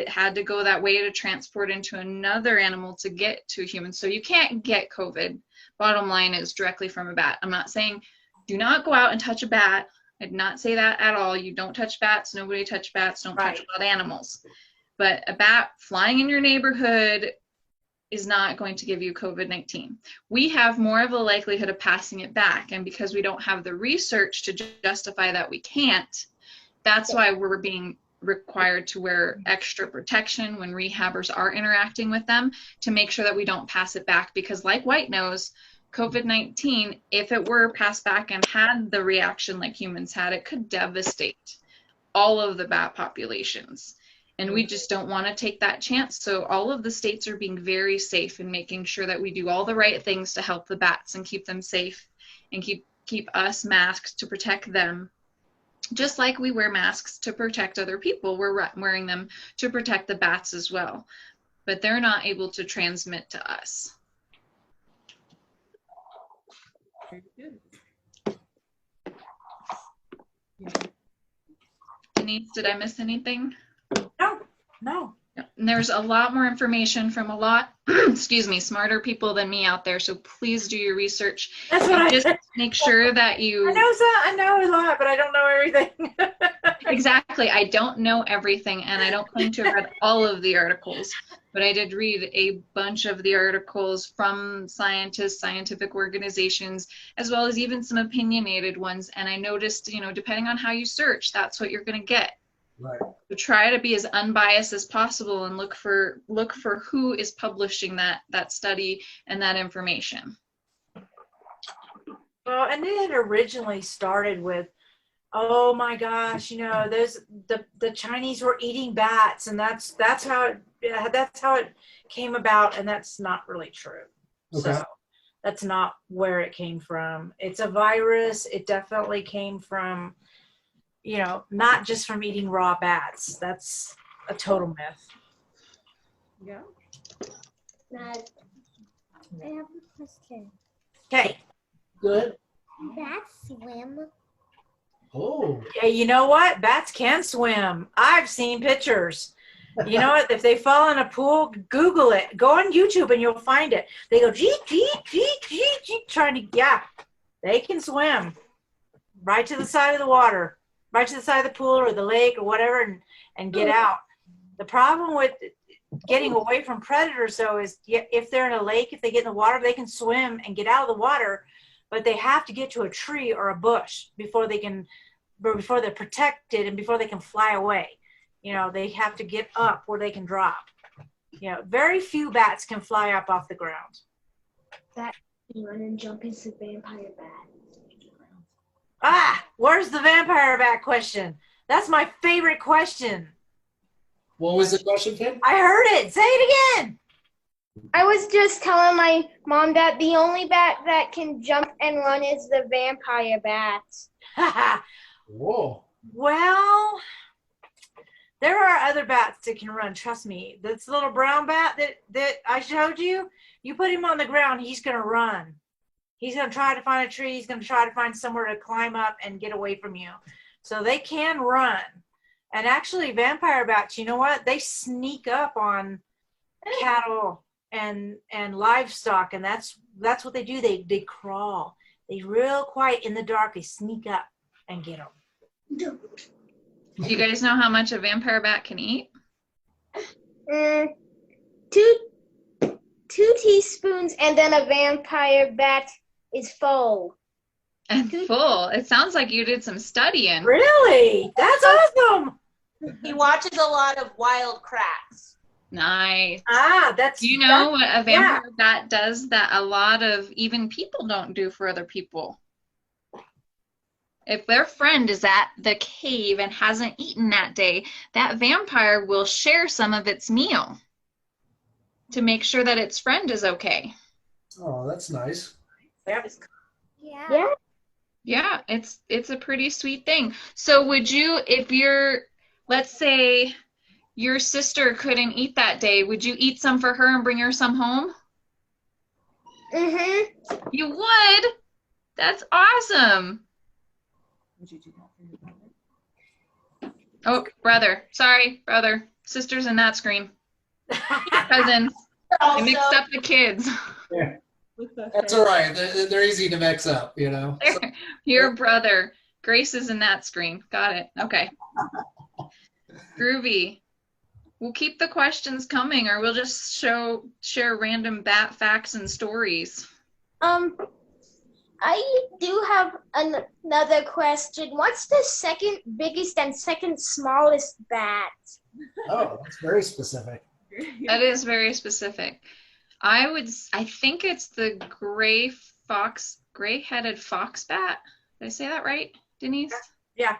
Speaker 3: had to go that way to transport into another animal to get to a human. So you can't get COVID. Bottom line is directly from a bat. I'm not saying do not go out and touch a bat. I did not say that at all. You don't touch bats. Nobody touch bats. Don't touch wild animals. But a bat flying in your neighborhood is not going to give you COVID-19. We have more of a likelihood of passing it back. And because we don't have the research to justify that we can't, that's why we're being required to wear extra protection when rehabbers are interacting with them to make sure that we don't pass it back. Because like White knows, COVID-19, if it were passed back and had the reaction like humans had, it could devastate all of the bat populations. And we just don't want to take that chance. So all of the states are being very safe in making sure that we do all the right things to help the bats and keep them safe and keep us masked to protect them. Just like we wear masks to protect other people, we're wearing them to protect the bats as well. But they're not able to transmit to us.
Speaker 5: Very good.
Speaker 3: Denise, did I miss anything?
Speaker 2: No.
Speaker 3: And there's a lot more information from a lot, smarter people than me out there. So please do your research.
Speaker 2: That's what
Speaker 3: just make sure that you.
Speaker 2: I know a lot, but I don't know everything.
Speaker 3: Exactly. I don't know everything, and I don't claim to have read all of the articles, but I did read a bunch of the articles from scientists, scientific organizations, as well as even some opinionated ones. And I noticed, depending on how you search, that's what you're going to get.
Speaker 1: Right.
Speaker 3: So try to be as unbiased as possible and look for who is publishing that study and that information.
Speaker 2: Well, and it originally started with, oh my gosh, there's the Chinese were eating bats, and that's how it came about, and that's not really true.
Speaker 1: Okay.
Speaker 2: So that's not where it came from. It's a virus. It definitely came from, not just from eating raw bats. That's a total myth.
Speaker 5: Yeah.
Speaker 7: I have a question.
Speaker 2: Okay.
Speaker 1: Good.
Speaker 7: Bats swim?
Speaker 1: Oh.
Speaker 2: Yeah, you know what? Bats can swim. I've seen pictures. You know what? If they fall in a pool, Google it. Go on YouTube and you'll find it. They go, geek, geek, geek, geek, geek, trying to, yeah, they can swim right to the side of the water, right to the side of the pool or the lake or whatever, and get out. The problem with getting away from predators, though, is if they're in a lake, if they get in the water, they can swim and get out of the water, but they have to get to a tree or a bush before they're protected and before they can fly away. You know, they have to get up where they can drop. You know, very few bats can fly up off the ground.
Speaker 4: That run and jump is a vampire bat.
Speaker 2: Ah, where's the vampire bat question? That's my favorite question.
Speaker 1: What was the question, Kim?
Speaker 2: I heard it. Say it again.
Speaker 4: I was just telling my mom that the only bat that can jump and run is the vampire bat.
Speaker 1: Whoa.
Speaker 2: Well, there are other bats that can run. Trust me. This little brown bat that I showed you, you put him on the ground, he's going to run. He's going to try to find a tree. He's going to try to find somewhere to climb up and get away from you. So they can run. And actually, vampire bats, you know what? They sneak up on cattle and livestock, and that's what they do. They crawl. They real quiet in the dark. They sneak up and get them.
Speaker 3: Do you guys know how much a vampire bat can eat?
Speaker 4: 2 teaspoons, and then a vampire bat is full.
Speaker 3: And full. It sounds like you did some studying.
Speaker 2: Really? That's awesome.
Speaker 6: He watches a lot of wild cracks.
Speaker 3: Nice.
Speaker 2: Ah, that's.
Speaker 3: Do you know what a vampire bat does that a lot of even people don't do for other people? If their friend is at the cave and hasn't eaten that day, that vampire will share some of its meal to make sure that its friend is okay.
Speaker 1: Oh, that's nice.
Speaker 7: Yeah.
Speaker 4: Yeah.
Speaker 3: Yeah, it's a pretty sweet thing. So would you, if let's say your sister couldn't eat that day, would you eat some for her and bring her some home?
Speaker 4: Mm-hmm.
Speaker 3: You would? That's awesome.
Speaker 5: Would you do that for your brother?
Speaker 3: Oh, brother. Sorry, brother. Sister's in that screen. Cousins. I mixed up the kids.
Speaker 1: Yeah. That's all right. They're easy to mix up, you know. So,
Speaker 3: Your brother. Grace is in that screen. Got it. Okay. Groovy. We'll keep the questions coming, or we'll just share random bat facts and stories.
Speaker 4: I do have another question. What's the second biggest and second smallest bat?
Speaker 1: oh, that's very specific.
Speaker 3: That is very specific. I think it's the gray-headed fox bat. Did I say that right, Denise?
Speaker 2: Yeah.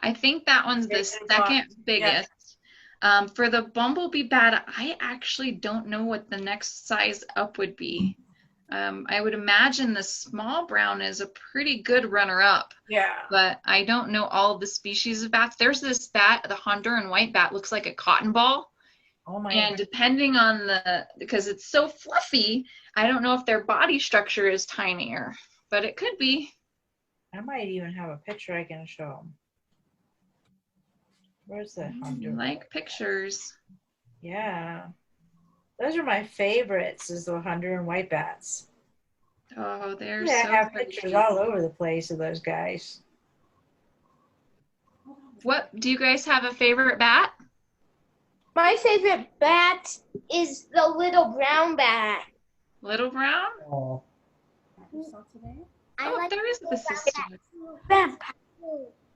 Speaker 3: I think that one's the second biggest. For the bumblebee bat, I actually don't know what the next size up would be. I would imagine the small brown is a pretty good runner-up.
Speaker 2: Yeah.
Speaker 3: But I don't know all of the species of bats. There's this bat, the Honduran white bat, looks like a cotton ball.
Speaker 2: Oh my
Speaker 3: And
Speaker 2: God.
Speaker 3: depending on because it's so fluffy, I don't know if their body structure is tinier, but it could be.
Speaker 2: I might even have a picture I can show them. Where's the
Speaker 3: I
Speaker 2: Honduran?
Speaker 3: like pictures.
Speaker 2: Yeah. Those are my favorites, is the Honduran white bats.
Speaker 3: Oh, they're
Speaker 2: Yeah,
Speaker 3: so
Speaker 2: I have
Speaker 3: pretty.
Speaker 2: pictures all over the place of those guys.
Speaker 3: What, do you guys have a favorite bat?
Speaker 4: My favorite bat is the little brown bat.
Speaker 3: Little brown?
Speaker 1: Oh,
Speaker 5: You saw today?
Speaker 7: I
Speaker 3: Oh,
Speaker 7: like
Speaker 3: there is the sister.
Speaker 4: Vampire.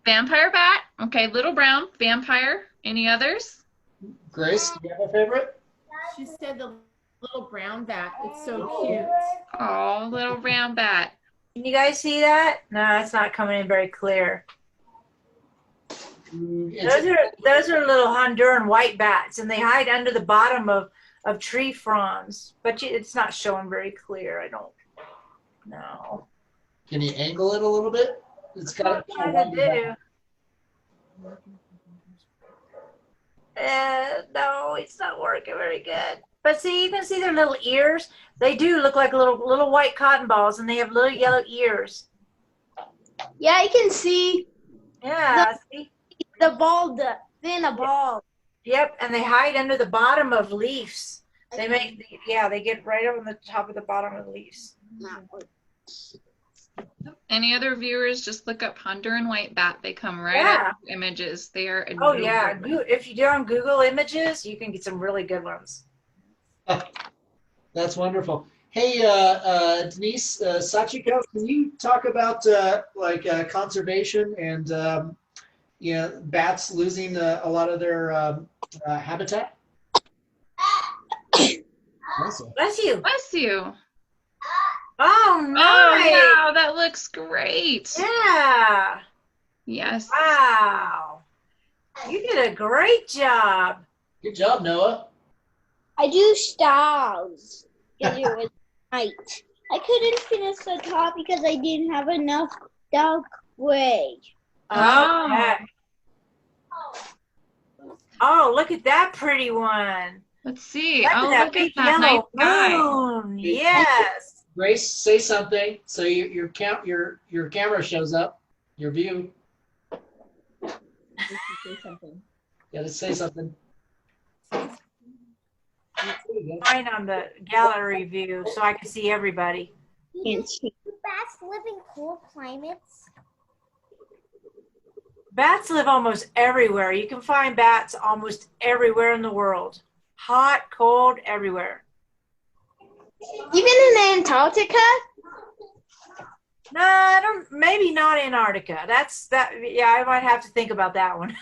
Speaker 3: Vampire bat? Okay, little brown, vampire. Any others?
Speaker 1: Grace, do you have a favorite?
Speaker 5: She said the little brown bat. It's so cute.
Speaker 3: Oh, little brown bat.
Speaker 2: Can you guys see that? No, it's not coming in very clear. Those are little Honduran white bats, and they hide under the bottom of tree fronds. But it's not showing very clear. I don't know.
Speaker 1: Can you angle it a little bit? It's got
Speaker 2: I'm trying to do. No, it's not working very good. But see, you can see their little ears. They do look like little white cotton balls, and they have little yellow ears.
Speaker 4: Yeah, I can see
Speaker 2: Yeah, see?
Speaker 4: the ball, then a ball.
Speaker 2: Yep, and they hide under the bottom of leaves. They get right up on the top of the bottom of the leaves.
Speaker 3: Any other viewers, just look up Honduran white bat. They come right
Speaker 2: Yeah.
Speaker 3: up with images. They are
Speaker 2: Oh
Speaker 3: adorable.
Speaker 2: yeah, if you do on Google Images, you can get some really good ones.
Speaker 1: That's wonderful. Hey, Denise, Sachiko, can you talk about conservation and bats losing a lot of their habitat? Awesome.
Speaker 2: Bless you.
Speaker 3: Bless you.
Speaker 2: Oh, nice.
Speaker 3: Oh, wow, that looks great.
Speaker 2: Yeah.
Speaker 3: Yes.
Speaker 2: Wow. You did a great job.
Speaker 1: Good job, Noah.
Speaker 7: I do stars because it was night. I couldn't finish the top because I didn't have enough dark gray.
Speaker 3: Oh.
Speaker 2: Okay. Oh, look at that pretty one.
Speaker 3: Let's see.
Speaker 2: Look
Speaker 3: Oh,
Speaker 2: at
Speaker 3: look
Speaker 2: big
Speaker 3: at that nice
Speaker 2: yellow
Speaker 3: guy.
Speaker 2: moon. Yes.
Speaker 1: Grace, say something so your camera shows up, your view.
Speaker 5: Say something.
Speaker 1: Gotta say something.
Speaker 2: Right on the gallery view so I can see everybody.
Speaker 7: Can't see. Do bats live in cool climates?
Speaker 2: Bats live almost everywhere. You can find bats almost everywhere in the world. Hot, cold, everywhere.
Speaker 4: Even in Antarctica?
Speaker 2: No, I don't. Maybe not Antarctica. Yeah, I might have to think about that one.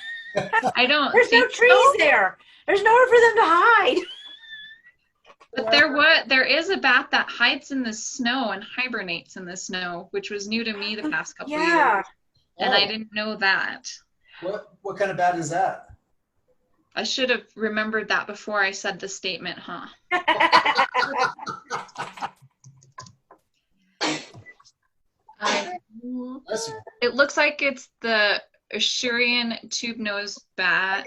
Speaker 3: I don't
Speaker 2: There's no
Speaker 3: think
Speaker 2: trees
Speaker 3: so.
Speaker 2: there. There's nowhere for them to hide.
Speaker 3: But there is a bat that hides in the snow and hibernates in the snow, which was new to me the past couple
Speaker 2: Yeah.
Speaker 3: years. And I
Speaker 1: Oh.
Speaker 3: didn't know that.
Speaker 1: What kind of bat is that?
Speaker 3: I should have remembered that before I said the statement, huh?
Speaker 1: Bless you.
Speaker 3: It looks like it's the Assyrian tube-nosed bat.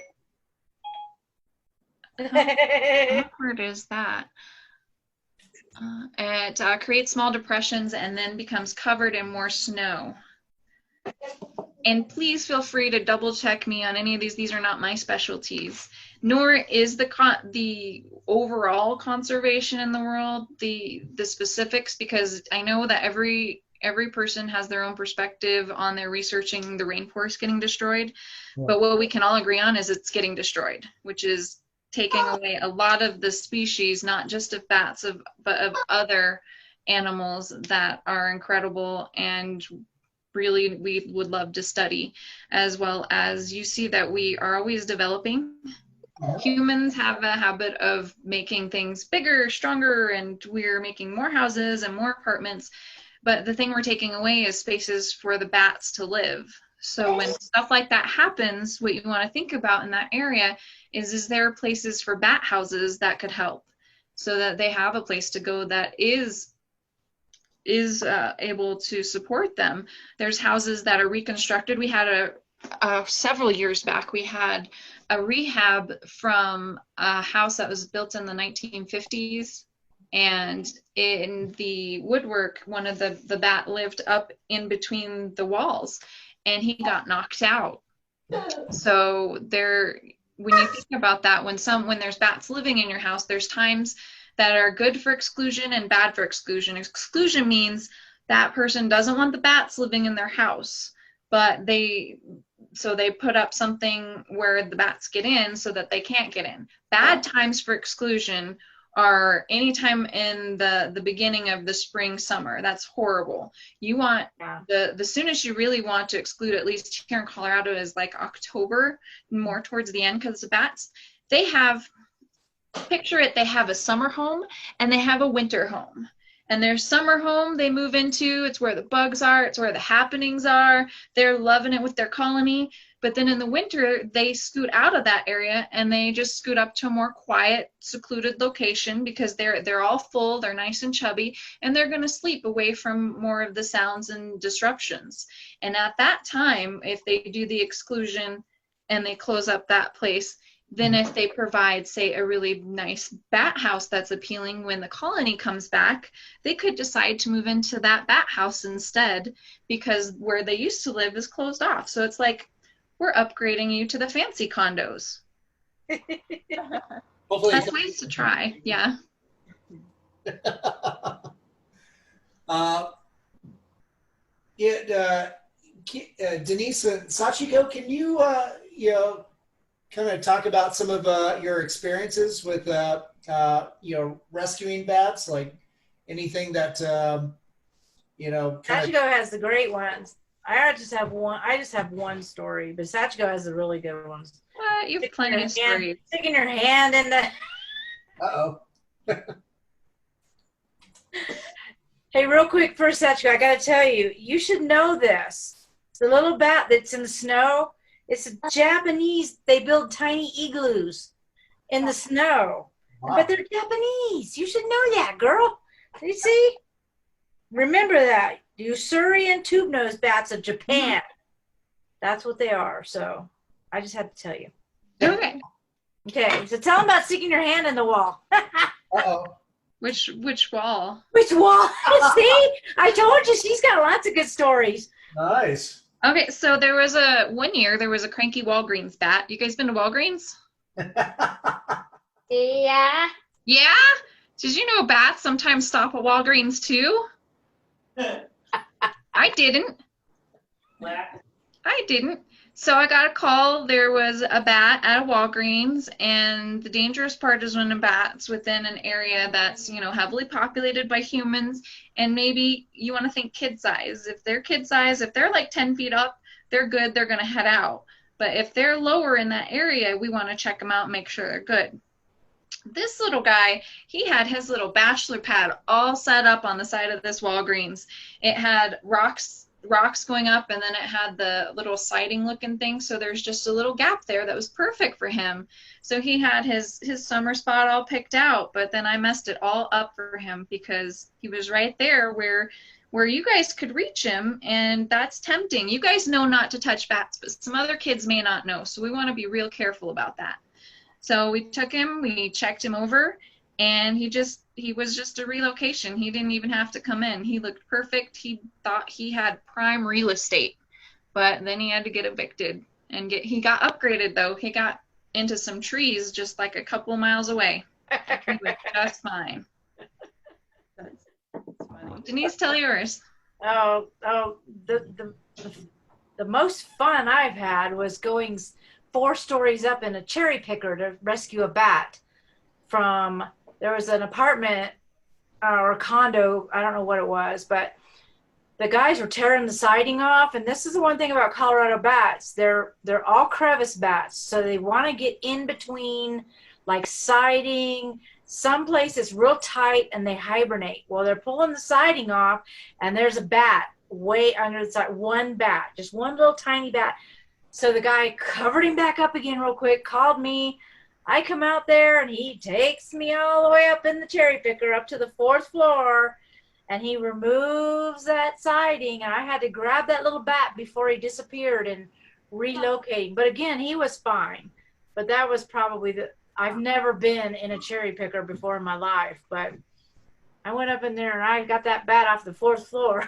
Speaker 3: What word is that? It creates small depressions and then becomes covered in more snow. And please feel free to double check me on any of these. These are not my specialties. Nor is the overall conservation in the world the specifics, because I know that every person has their own perspective on their researching the rainforest getting destroyed.
Speaker 1: Yeah.
Speaker 3: But what we can all agree on is it's getting destroyed, which is taking away a lot of the species, not just of bats, but of other animals that are incredible and really we would love to study, as well as you see that we are always developing. Humans have a habit of making things bigger, stronger, and we're making more houses and more apartments. But the thing we're taking away is spaces for the bats to live. So when stuff like that happens, what you want to think about in that area is there places for bat houses that could help, so that they have a place to go that is able to support them. There's houses that are reconstructed. We had several years back, we had a rehab from a house that was built in the 1950s. And in the woodwork, one of the bat lived up in between the walls and he got knocked out. So when you think about that, when there's bats living in your house, there's times that are good for exclusion and bad for exclusion. Exclusion means that person doesn't want the bats living in their house, but they put up something where the bats get in so that they can't get in. Bad times for exclusion are anytime in the beginning of the spring, summer. That's horrible. You want the soonest you really want to exclude, at least here in Colorado, is like October, more towards the end, because the bats, they have a summer home and they have a winter home. And their summer home they move into, it's where the bugs are, it's where the happenings are. They're loving it with their colony. But then in the winter, they scoot out of that area and they just scoot up to a more quiet, secluded location because they're all full, they're nice and chubby, and they're going to sleep away from more of the sounds and disruptions. And at that time, if they do the exclusion and they close up that place, then if they provide, say, a really nice bat house that's appealing when the colony comes back, they could decide to move into that bat house instead, because where they used to live is closed off. So it's like, we're upgrading you to the fancy condos.
Speaker 1: Hopefully
Speaker 3: That's ways to try, yeah.
Speaker 1: Denise and Sachiko, can you kind of talk about some of your experiences with rescuing bats, like anything that
Speaker 2: Sachiko has the great ones. I just have one story, but Sachiko has the really good ones.
Speaker 3: What? You have plenty of stories.
Speaker 2: Sticking your hand in the.
Speaker 1: Uh-oh.
Speaker 2: Hey, real quick first, Sachiko, I got to tell you, you should know this. The little bat that's in the snow, it's a Japanese. They build tiny igloos in the snow.
Speaker 1: Wow.
Speaker 2: But they're Japanese. You should know that, girl. You see? Remember that. Usurian tube-nosed bats of Japan. That's what they are. So I just had to tell you.
Speaker 3: Okay.
Speaker 2: Okay, so tell them about sticking your hand in the wall.
Speaker 1: Uh-oh.
Speaker 3: Which wall?
Speaker 2: Which wall? See? I told you she's got lots of good stories.
Speaker 1: Nice.
Speaker 3: Okay, so one year there was a cranky Walgreens bat. You guys been to Walgreens?
Speaker 4: Yeah.
Speaker 3: Yeah? Did you know bats sometimes stop at Walgreens too? I didn't. So I got a call. There was a bat at a Walgreens, and the dangerous part is when a bat's within an area that's, heavily populated by humans, and maybe you want to think kid size. If they're kid size, if they're like 10 feet up, they're good. They're going to head out. But if they're lower in that area, we want to check them out and make sure they're good. This little guy, he had his little bachelor pad all set up on the side of this Walgreens. It had rocks going up, and then it had the little siding looking thing, so there's just a little gap there that was perfect for him. So he had his summer spot all picked out, but then I messed it all up for him because he was right there where you guys could reach him, and that's tempting. You guys know not to touch bats, but some other kids may not know, so we want to be real careful about that. So we took him, we checked him over, and he was just a relocation. He didn't even have to come in. He looked perfect. He thought he had prime real estate, but then he had to get evicted and he got upgraded though. He got into some trees just like a couple miles away. He was just fine.
Speaker 5: That's funny.
Speaker 3: Denise, tell yours.
Speaker 2: The most fun I've had was going 4 stories up in a cherry picker to rescue a bat from. There was an apartment or a condo, I don't know what it was, but the guys were tearing the siding off. And this is the one thing about Colorado bats. They're all crevice bats. So they want to get in between like siding. Some places real tight and they hibernate. Well, they're pulling the siding off and there's a bat way under the side. One bat, just one little tiny bat. So the guy covered him back up again real quick, called me. I come out there and he takes me all the way up in the cherry picker up to the 4th floor, and he removes that siding, and I had to grab that little bat before he disappeared and relocate him. But again, he was fine. But that was probably I've never been in a cherry picker before in my life, but I went up in there and I got that bat off the 4th floor.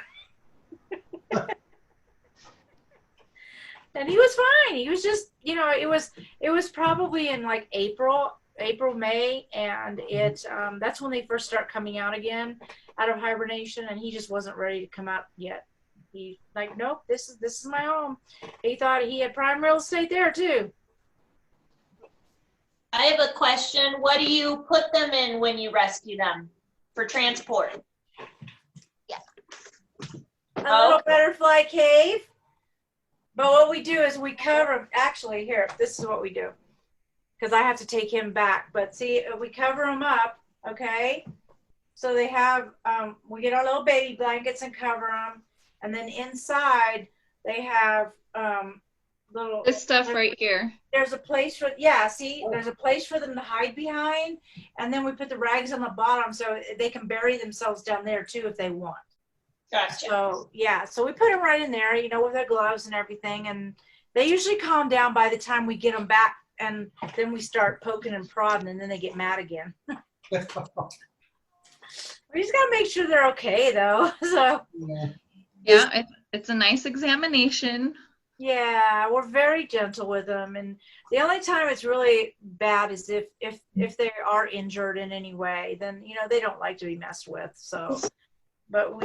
Speaker 2: And he was fine. He was just, it was probably in like April, May, and that's when they first start coming out again out of hibernation, and he just wasn't ready to come out yet. He like, nope, this is my home. He thought he had prime real estate there too.
Speaker 6: I have a question. What do you put them in when you rescue them for transport?
Speaker 2: A little butterfly cave. But what we do is we cover, actually, here, this is what we do. Because I have to take him back. But see, we cover them up, okay? So they have, we get our little baby blankets and cover them. And then inside, they have little.
Speaker 3: This stuff right here.
Speaker 2: There's a place for, there's a place for them to hide behind. And then we put the rags on the bottom so they can bury themselves down there too if they want.
Speaker 6: Gotcha.
Speaker 2: So so we put them right in there, with their gloves and everything, and they usually calm down by the time we get them back, and then we start poking and prodding, and then they get mad again. We just gotta make sure they're okay, though. So
Speaker 3: yeah, it's a nice examination.
Speaker 2: Yeah, we're very gentle with them, and the only time it's really bad is if they are injured in any way, then they don't like to be messed with. So, but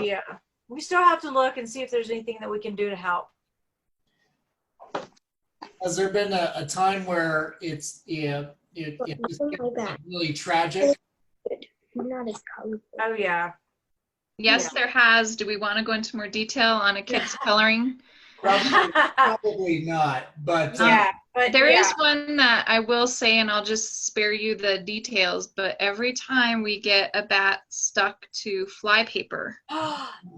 Speaker 2: we still have to look and see if there's anything that we can do to help.
Speaker 1: Has there been a time where it's it just gets really tragic?
Speaker 4: Not as colorful.
Speaker 2: Oh yeah.
Speaker 3: Yes, there has. Do we want to go into more detail on a kid's coloring?
Speaker 1: Probably not, but
Speaker 2: Yeah, but
Speaker 3: There
Speaker 2: yeah.
Speaker 3: is one that I will say, and I'll just spare you the details, but every time we get a bat stuck to fly paper,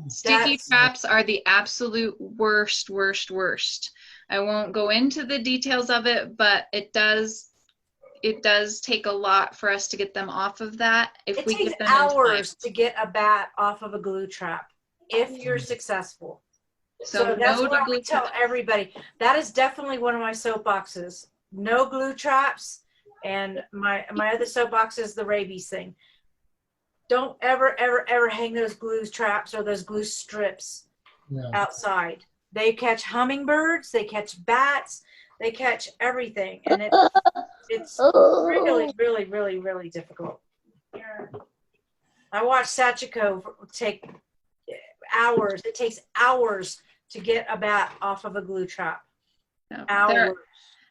Speaker 3: sticky
Speaker 2: That's-
Speaker 3: traps are the absolute worst, worst, worst. I won't go into the details of it, but it does take a lot for us to get them off of that. If
Speaker 2: It
Speaker 3: we
Speaker 2: takes
Speaker 3: get them in time.
Speaker 2: hours to get a bat off of a glue trap if you're successful. So that's
Speaker 3: no to
Speaker 2: what we
Speaker 3: glue
Speaker 2: tell
Speaker 3: trap.
Speaker 2: everybody. That is definitely one of my soapboxes. No glue traps. And my other soapbox is the rabies thing. Don't ever, ever, ever hang those glue traps or those glue strips outside. They catch hummingbirds, they catch bats, they catch everything. And it's really, really, really, really difficult. I watched Sachiko take hours. It takes hours to get a bat off of a glue trap.
Speaker 3: No.
Speaker 2: Hours.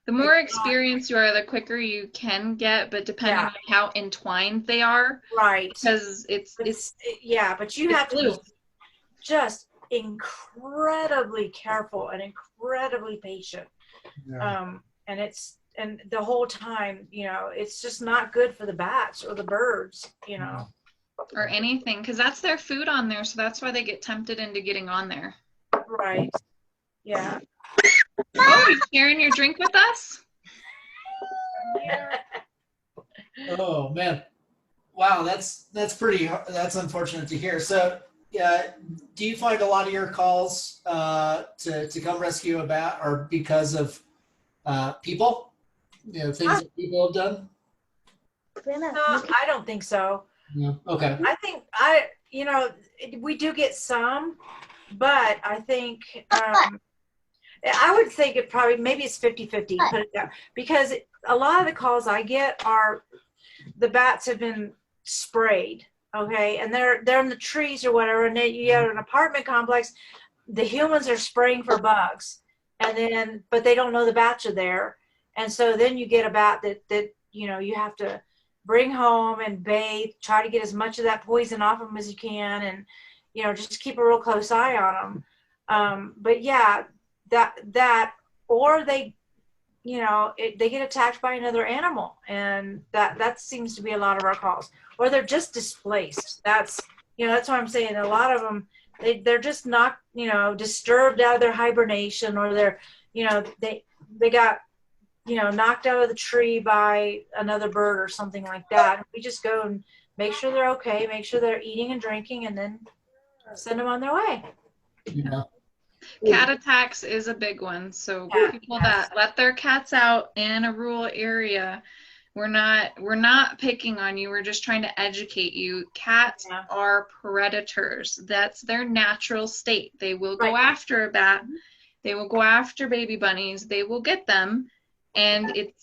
Speaker 3: The more experienced you are, the quicker you can get, but depending on how entwined they are,
Speaker 2: Right.
Speaker 3: because it's
Speaker 2: but you have to be just incredibly careful and incredibly patient. And the whole time, it's just not good for the bats or the birds,
Speaker 3: or anything, because that's their food on there, so that's why they get tempted into getting on there.
Speaker 2: Right. Yeah.
Speaker 3: Oh, you sharing your drink with us?
Speaker 1: oh man, wow, that's unfortunate to hear. So, do you find a lot of your calls to come rescue a bat are because of people? Things that people have done?
Speaker 2: No, I don't think so.
Speaker 1: Yeah. Okay.
Speaker 2: I think we do get some, but I think I would think it probably maybe it's 50-50. Put it down, because a lot of the calls I get are the bats have been sprayed, okay, and they're in the trees or whatever, and then you have an apartment complex. The humans are spraying for bugs, but they don't know the bats are there, and so then you get a bat that you have to bring home and bathe, try to get as much of that poison off them as you can, and just keep a real close eye on them. But yeah, that or they they get attacked by another animal, and that seems to be a lot of our calls, or they're just displaced. That's what I'm saying. A lot of them they're just not disturbed out of their hibernation, or they're they got knocked out of the tree by another bird or something like that. We just go and make sure they're okay, make sure they're eating and drinking, and then send them on their way.
Speaker 3: Cat attacks is a big one. So people that let their cats out in a rural area, we're not picking on you. We're just trying to educate you. Cats are predators. That's their natural state. They will go after a bat. They will go after baby bunnies. They will get them, and it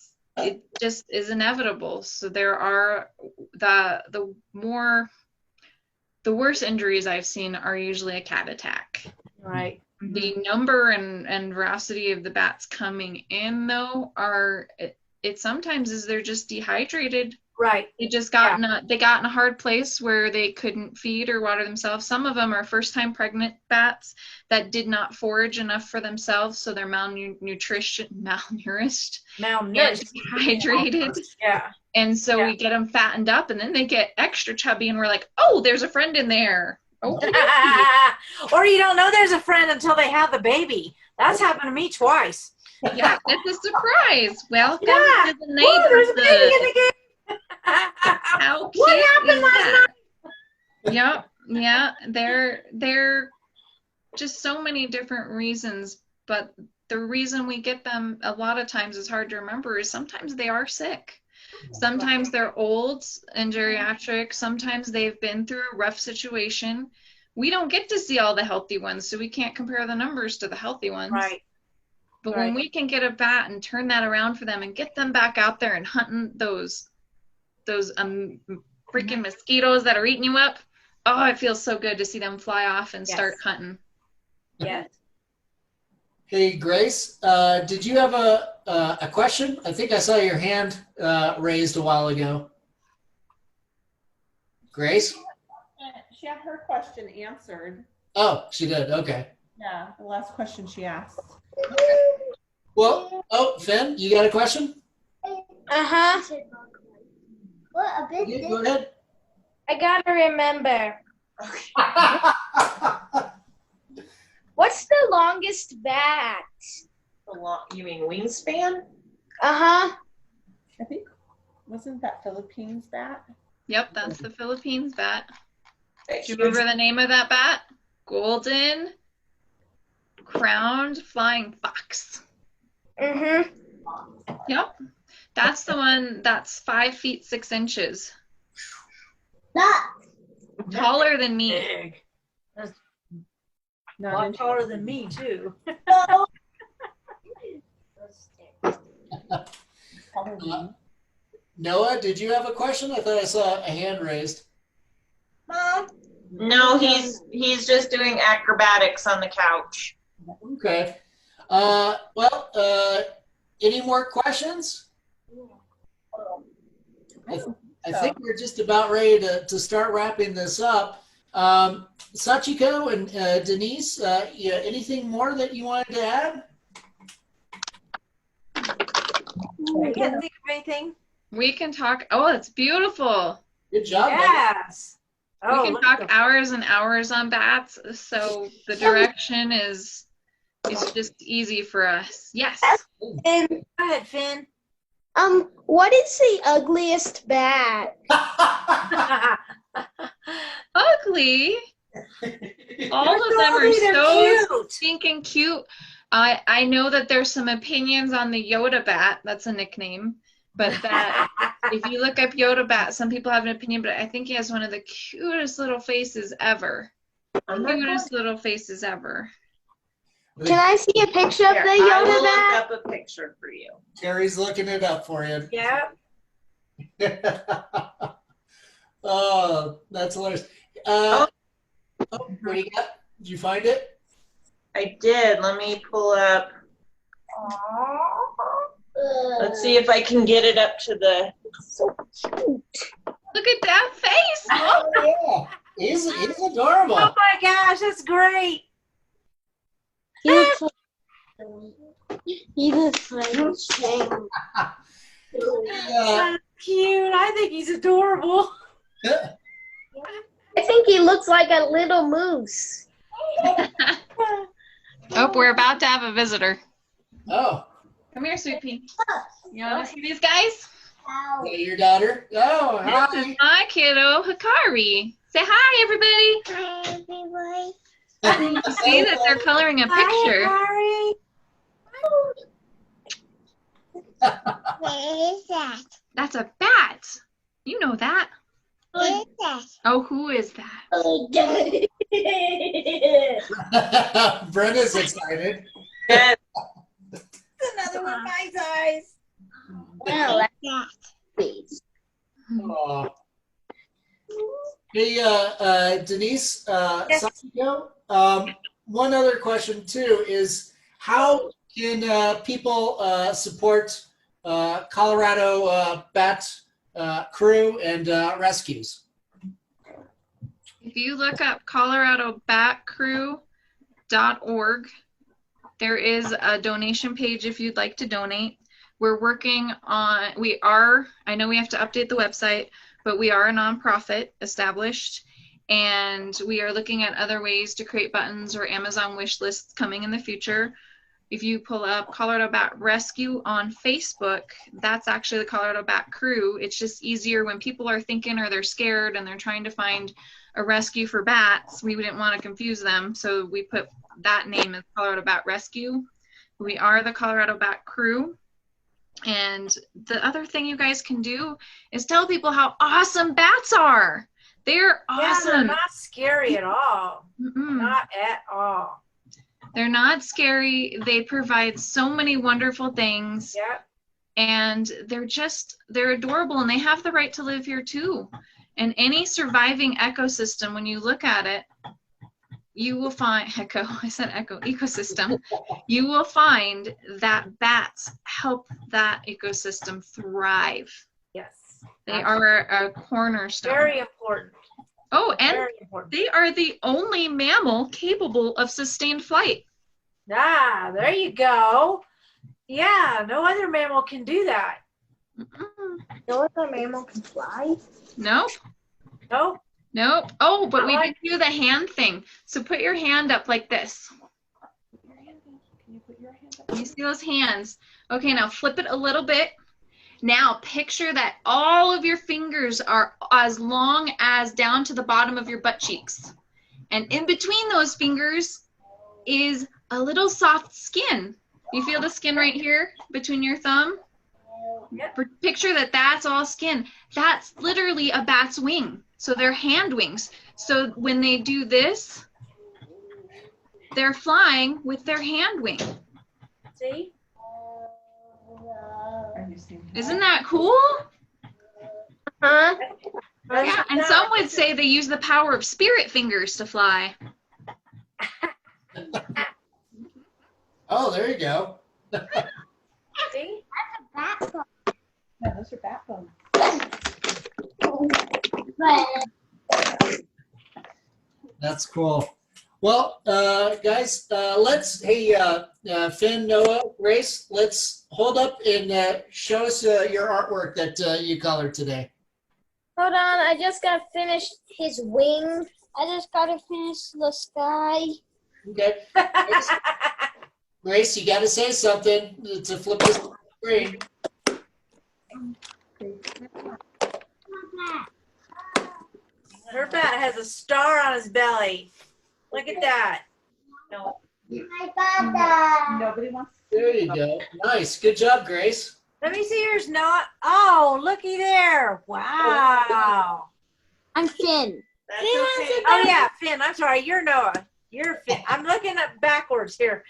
Speaker 3: just is inevitable. So there are the worst injuries I've seen are usually a cat attack.
Speaker 2: Right.
Speaker 3: The number and veracity of the bats coming in, though, it sometimes is they're just dehydrated.
Speaker 2: Right.
Speaker 3: They just got in a hard place where they couldn't feed or water themselves. Some of them are first-time pregnant bats that did not forage enough for themselves, so they're malnourished, and dehydrated.
Speaker 2: Yeah.
Speaker 3: And so we get them fattened up, and then they get extra chubby, and we're like, oh, there's a friend in there. Okay.
Speaker 2: Or you don't know there's a friend until they have the baby. That's happened to me twice.
Speaker 3: Yeah, it's a surprise. Welcome to the
Speaker 2: Whoa, there's a baby in the game.
Speaker 3: How cute
Speaker 2: What happened last
Speaker 3: night? Yeah. They're just so many different reasons, but the reason we get them a lot of times is hard to remember is sometimes they are sick. Sometimes they're old and geriatric. Sometimes they've been through a rough situation. We don't get to see all the healthy ones, so we can't compare the numbers to the healthy ones.
Speaker 2: Right.
Speaker 3: But when we can get a bat and turn that around for them and get them back out there and hunting those freaking mosquitoes that are eating you up, oh, it feels so good to see them fly off and
Speaker 2: Yes.
Speaker 3: start hunting.
Speaker 2: Yes.
Speaker 1: Hey, Grace, did you have a question? I think I saw your hand raised a while ago. Grace?
Speaker 5: She had her question answered.
Speaker 1: Oh, she did. Okay.
Speaker 5: Yeah, the last question she asked.
Speaker 1: Well, oh, Finn, you got a question?
Speaker 4: Uh-huh.
Speaker 7: What a
Speaker 1: Yeah, go ahead.
Speaker 4: I gotta remember. What's the longest bat?
Speaker 6: You mean wingspan?
Speaker 4: Uh-huh.
Speaker 5: I think, wasn't that Philippines bat?
Speaker 3: Yep, that's the Philippines bat.
Speaker 6: That
Speaker 3: Do you
Speaker 6: huge-
Speaker 3: remember the name of that bat? Golden crowned flying fox.
Speaker 4: Mm-hmm.
Speaker 3: Yep. That's the one that's 5 feet 6 inches.
Speaker 7: That.
Speaker 3: Taller than me.
Speaker 2: Big. A
Speaker 5: Not
Speaker 2: lot
Speaker 5: in-
Speaker 2: taller than me, too.
Speaker 5: probably.
Speaker 1: Noah, did you have a question? I thought I saw a hand raised.
Speaker 6: No, he's just doing acrobatics on the couch.
Speaker 1: Okay. Any more questions? I think we're just about ready to start wrapping this up. Sachiko and Denise, anything more that you wanted to add?
Speaker 2: I can't think of anything.
Speaker 3: We can talk. Oh, it's beautiful.
Speaker 1: Good job. buddy.
Speaker 2: Yes. Oh,
Speaker 3: We can
Speaker 2: look
Speaker 3: talk
Speaker 2: at the-
Speaker 3: hours and hours on bats. So the direction is just easy for us. Yes.
Speaker 4: And
Speaker 2: Go ahead, Finn.
Speaker 4: what is the ugliest bat?
Speaker 3: Ugly. All of them are
Speaker 2: They're
Speaker 3: so
Speaker 2: cute.
Speaker 3: stinking cute. I know that there's some opinions on the Yoda bat. That's a nickname. But that if you look up Yoda bat, some people have an opinion, but I think he has one of the cutest little faces ever. Cutest little faces ever.
Speaker 4: Can I see a picture of
Speaker 6: Here,
Speaker 4: the
Speaker 6: I
Speaker 4: Yoda
Speaker 6: will
Speaker 4: bat?
Speaker 6: look up a picture for you.
Speaker 1: Terry's looking it up for you.
Speaker 2: Yep.
Speaker 1: Oh, that's hilarious. What do you got? Did you find it?
Speaker 6: I did. Let me pull up. Let's see if I can get it up to the.
Speaker 3: Look at that face.
Speaker 1: Oh, yeah. He's adorable.
Speaker 2: Oh my gosh, that's great.
Speaker 4: He looks like Shane.
Speaker 1: Yeah.
Speaker 2: That's cute. I think he's adorable.
Speaker 4: I think he looks like a little moose.
Speaker 3: Oh, we're about to have a visitor.
Speaker 1: Oh,
Speaker 3: Come here, sweet pea. You want to see these guys?
Speaker 1: is that your daughter? Oh,
Speaker 3: This
Speaker 1: hi.
Speaker 3: is my kiddo, Hikari. Say hi, everybody.
Speaker 7: Hi, everyone.
Speaker 3: You see that they're coloring a picture.
Speaker 2: Hi,
Speaker 7: Where is that?
Speaker 3: That's a bat. You know that.
Speaker 7: Where is that?
Speaker 3: Oh, who is that?
Speaker 1: Brenda's excited.
Speaker 6: Yes.
Speaker 2: Another one my size.
Speaker 7: No, that. Please.
Speaker 1: Aw. Hey, Denise,
Speaker 2: Yes.
Speaker 1: Sachiko, one other question too is how can people support Colorado Bat Crew and rescues?
Speaker 3: If you look up coloradobatcrew.org, there is a donation page if you'd like to donate. We're working on, I know we have to update the website, but we are a nonprofit established, and we are looking at other ways to create buttons or Amazon wish lists coming in the future. If you pull up Colorado Bat Rescue on Facebook, that's actually the Colorado Bat Crew. It's just easier when people are thinking or they're scared and they're trying to find a rescue for bats. We didn't want to confuse them, so we put that name as Colorado Bat Rescue. We are the Colorado Bat Crew. And the other thing you guys can do is tell people how awesome bats are. They're
Speaker 2: Yeah, they're
Speaker 3: awesome.
Speaker 2: not scary at all.
Speaker 3: Mm-mm.
Speaker 2: Not at all.
Speaker 3: They're not scary. They provide so many wonderful things.
Speaker 2: Yep.
Speaker 3: And they're adorable, and they have the right to live here too. And any surviving ecosystem, when you look at it, you will find ecosystem. You will find that bats help that ecosystem thrive.
Speaker 2: Yes.
Speaker 3: They are a cornerstone.
Speaker 2: Very important.
Speaker 3: Oh, and
Speaker 2: Very important.
Speaker 3: they are the only mammal capable of sustained flight.
Speaker 2: Ah, there you go. Yeah, no other mammal can do that.
Speaker 4: No other mammal can fly.
Speaker 3: Nope.
Speaker 2: Nope.
Speaker 3: Nope. Oh, but we
Speaker 2: Like-
Speaker 3: didn't do the hand thing. So put your hand up like this.
Speaker 5: Can you put your hand up?
Speaker 3: You see those hands? Okay, now flip it a little bit. Now picture that all of your fingers are as long as down to the bottom of your butt cheeks. And in between those fingers is a little soft skin. You feel the skin right here between your thumb?
Speaker 2: Yep.
Speaker 3: Picture that that's all skin. That's literally a bat's wing. So they're hand wings. So when they do this, they're flying with their hand wing.
Speaker 2: See?
Speaker 3: Isn't that cool?
Speaker 4: Huh?
Speaker 3: Yeah, and some would say they use the power of spirit fingers to fly.
Speaker 1: Oh, there you go.
Speaker 2: See?
Speaker 5: No, those are bat bones.
Speaker 1: That's cool. Well, guys, let's, hey, Finn, Noah, Grace, let's hold up and show us your artwork that you colored today.
Speaker 4: Hold on, I just got finished his wing. I just got to finish the sky.
Speaker 1: Okay. Grace, you got to say something to flip this screen.
Speaker 2: Her bat has a star on his belly. Look at that. No.
Speaker 5: Nobody wants.
Speaker 1: There you go. Nice. Good job, Grace.
Speaker 2: Let me see yours, Noah. Oh, looky there. Wow.
Speaker 4: I'm Finn.
Speaker 2: That's
Speaker 4: Finn has
Speaker 2: okay.
Speaker 4: a
Speaker 2: Oh,
Speaker 4: bat.
Speaker 2: yeah, Finn. I'm sorry. You're Noah. You're Finn. I'm looking up backwards here.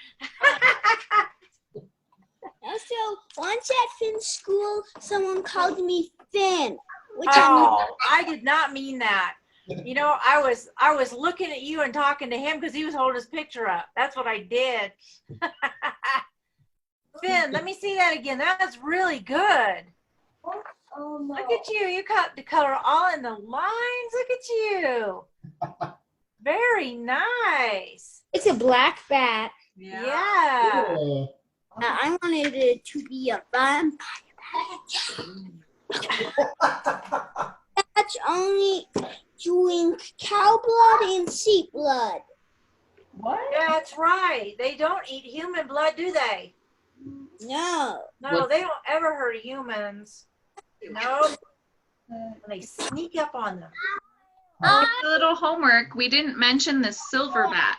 Speaker 7: Also, once at Finn's school, someone called me Finn, which
Speaker 2: Oh, I did not mean that. You know, I was looking at you and talking to him because he was holding his picture up. That's what I did. Finn, let me see that again. That's really good. Look at you. You got the color all in the lines. Look at you. Very nice.
Speaker 7: it's a black bat.
Speaker 2: Yeah.
Speaker 1: Cool.
Speaker 7: I wanted it to be a vampire bat. That's only drink cow blood and sheep blood.
Speaker 5: What?
Speaker 2: Yeah, that's right. They don't eat human blood, do they?
Speaker 7: No.
Speaker 2: No, they don't ever hurt humans. No. They sneak up on them.
Speaker 3: A little homework. We didn't mention the silver bat.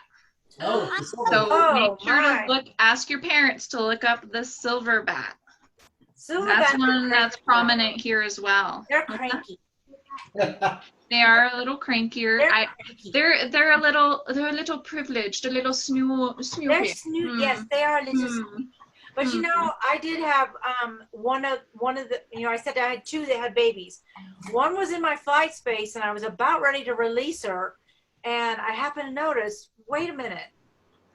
Speaker 1: Oh,
Speaker 3: So
Speaker 2: Oh,
Speaker 3: make sure
Speaker 2: my.
Speaker 3: to ask your parents to look up the silver bat.
Speaker 2: Silverbacks
Speaker 3: That's
Speaker 2: are
Speaker 3: one that's
Speaker 2: cranky.
Speaker 3: prominent here as well.
Speaker 2: They're cranky.
Speaker 3: They are a little crankier.
Speaker 2: They're cranky.
Speaker 3: They're a little privileged, a little
Speaker 2: They're
Speaker 3: snoopy.
Speaker 2: snoot. Yes, they are a little snoot. But you know, I did have one of the, you know, I said I had two that had babies. One was in my flight space and I was about ready to release her, and I happened to notice, wait a minute,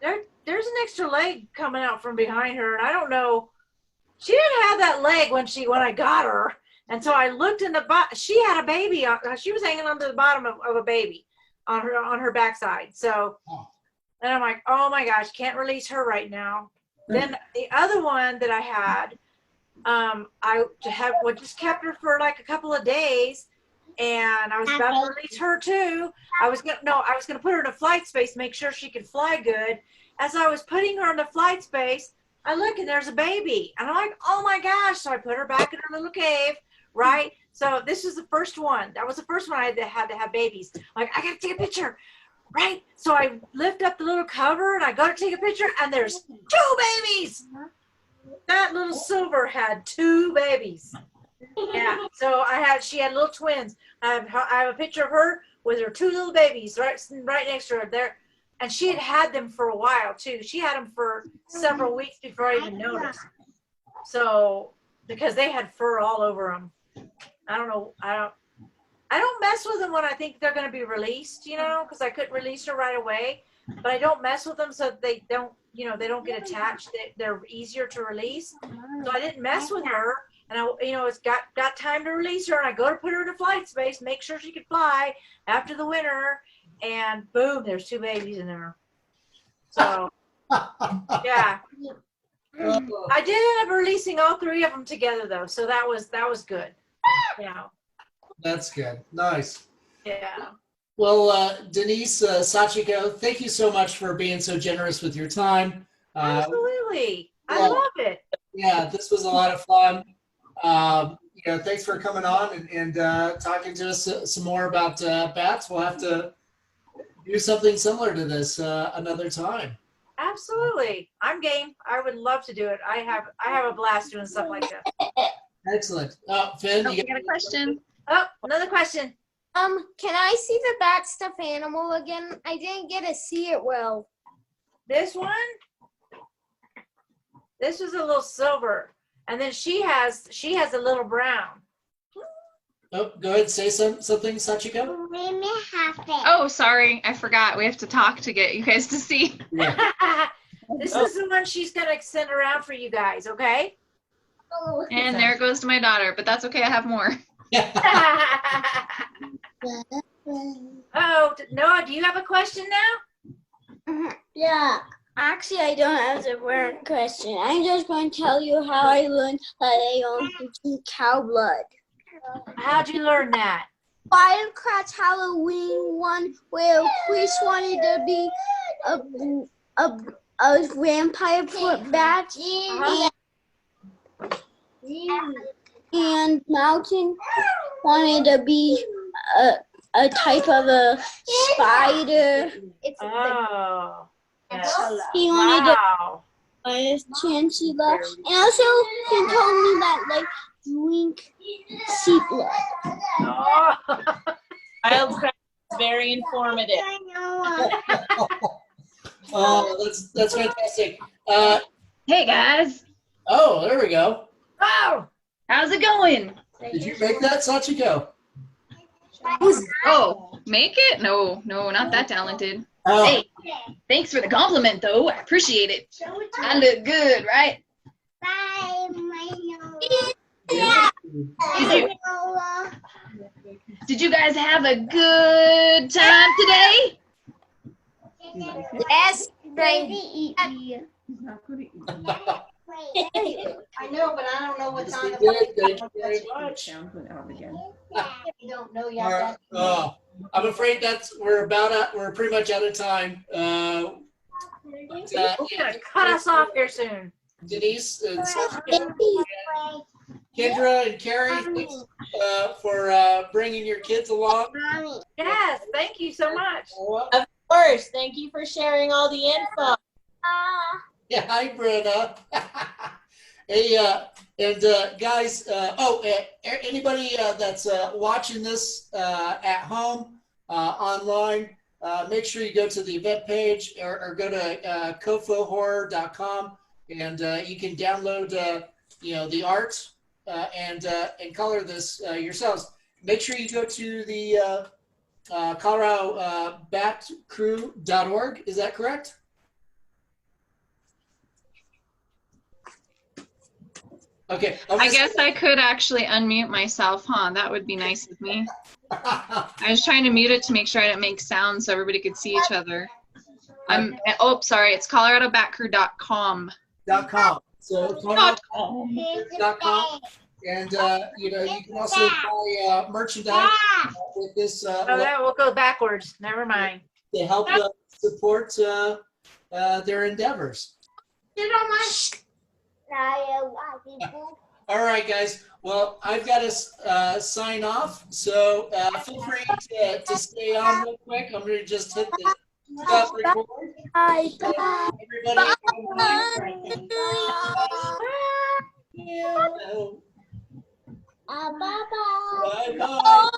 Speaker 2: there's an extra leg coming out from behind her, and I don't know, she didn't have that leg when I got her. And so I looked in the she had a baby she was hanging onto the bottom of a baby on her backside. So and I'm like, oh my gosh, can't release her right now. Then the other one that I had, I just kept her for like a couple of days, and I was about to release her too. I was gonna put her in a flight space, make sure she could fly good. As I was putting her in the flight space, I look and there's a baby, and I'm like, oh my gosh! So I put her back in her little cave, right? So this was the first one. That was the first one I had to have babies. Like, I gotta take a picture. Right? So I lift up the little cover and I go to take a picture, and there's 2 babies. That little silver had 2 babies. Yeah. So she had little twins. I have a picture of her with her 2 little babies right next to her there. And she had them for a while too. She had them for several weeks before I even noticed. So, because they had fur all over them. I don't know. I don't mess with them when I think they're going to be released, you know, because I couldn't release her right away. But I don't mess with them so they don't, you know, they don't get attached. They're easier to release. So I didn't mess with her. And I, you know, it's got time to release her. And I go to put her in a flight space, make sure she could fly after the winter. And boom, there's 2 babies in there. So, yeah. I did end up releasing all 3 of them together, though. So that was good. Yeah.
Speaker 1: That's good. Nice.
Speaker 2: Yeah.
Speaker 1: Well, Denise, Sachiko, thank you so much for being so generous with your time.
Speaker 2: Absolutely. I
Speaker 1: yeah.
Speaker 2: love it.
Speaker 1: Yeah, this was a lot of fun. You know, thanks for coming on and talking to us some more about bats. We'll have to do something similar to this another time.
Speaker 2: Absolutely. I'm game. I would love to do it. I have a blast doing stuff like that.
Speaker 1: Excellent. Finn,
Speaker 3: Oh, we got a question.
Speaker 2: Oh, another question.
Speaker 4: Can I see the bat stuffed animal again? I didn't get to see it well.
Speaker 2: This one? This was a little silver. And then she has a little brown.
Speaker 1: oh, go ahead, say something, Sachiko.
Speaker 3: Oh, sorry, I forgot. We have to talk to get you guys to see.
Speaker 1: Yeah.
Speaker 2: This is the one she's going to send around for you guys, okay?
Speaker 3: And there it goes to my daughter, but that's okay. I have more.
Speaker 2: Oh, Noah, do you have a question now?
Speaker 7: Yeah. Actually, I don't have the word question. I'm just going to tell you how I learned that I don't drink cow blood.
Speaker 2: How'd you learn that?
Speaker 7: Firecrack's Halloween one where Chris wanted to be a vampire bat, and Mountain wanted to be a type of a spider.
Speaker 2: Oh.
Speaker 7: He wanted
Speaker 2: Wow.
Speaker 7: to a chancellor, and also he told me that like drink sea blood.
Speaker 2: Oh.
Speaker 6: Wildcraft is very informative.
Speaker 1: Oh, that's fantastic.
Speaker 3: Hey guys,
Speaker 1: Oh, there we go.
Speaker 2: Oh.
Speaker 3: how's it going?
Speaker 1: Did you make that, Sachiko?
Speaker 3: Oh, make it? No, not that talented.
Speaker 1: Oh,
Speaker 3: Hey, thanks for the compliment though. I appreciate it. I look good, right? Did you guys have a good time today?
Speaker 4: Yes,
Speaker 5: He's not good at eating.
Speaker 8: I know, but I don't know what's
Speaker 1: yes,
Speaker 8: on
Speaker 1: we
Speaker 8: the
Speaker 1: did.
Speaker 8: plate.
Speaker 1: Thank you very much.
Speaker 5: Sound went out again.
Speaker 8: You don't know
Speaker 1: All
Speaker 8: yet.
Speaker 1: right. I'm afraid we're pretty much out of time.
Speaker 2: He's gonna cut us off here soon.
Speaker 1: Denise, and Kendra, and Carrie, thanks for bringing your kids along.
Speaker 2: Yes, thank you so much.
Speaker 6: Of course. Thank you for sharing all the info.
Speaker 1: Yeah, hi, Brenna. Hey, and guys, anybody that's watching this at home, online, make sure you go to the event page or go to cofohorror.com, and you can download the art and color this yourselves. Make sure you go to the Colorado batcrew.org. Is that correct? Okay.
Speaker 3: I guess I could actually unmute myself, huh? That would be nice of me. I was trying to mute it to make sure I didn't make sound so everybody could see each other. Sorry, it's coloradobatcrew.com.
Speaker 1: .com. So .com. And you can also buy merchandise with this
Speaker 2: We'll go backwards. Never mind.
Speaker 1: to help support their endeavors. All right, guys. Well, I've got to sign off. So feel free to stay on real quick. I'm going to just hit the stop record.
Speaker 7: Bye.
Speaker 1: Everybody.
Speaker 7: Bye. Bye.
Speaker 1: Bye bye.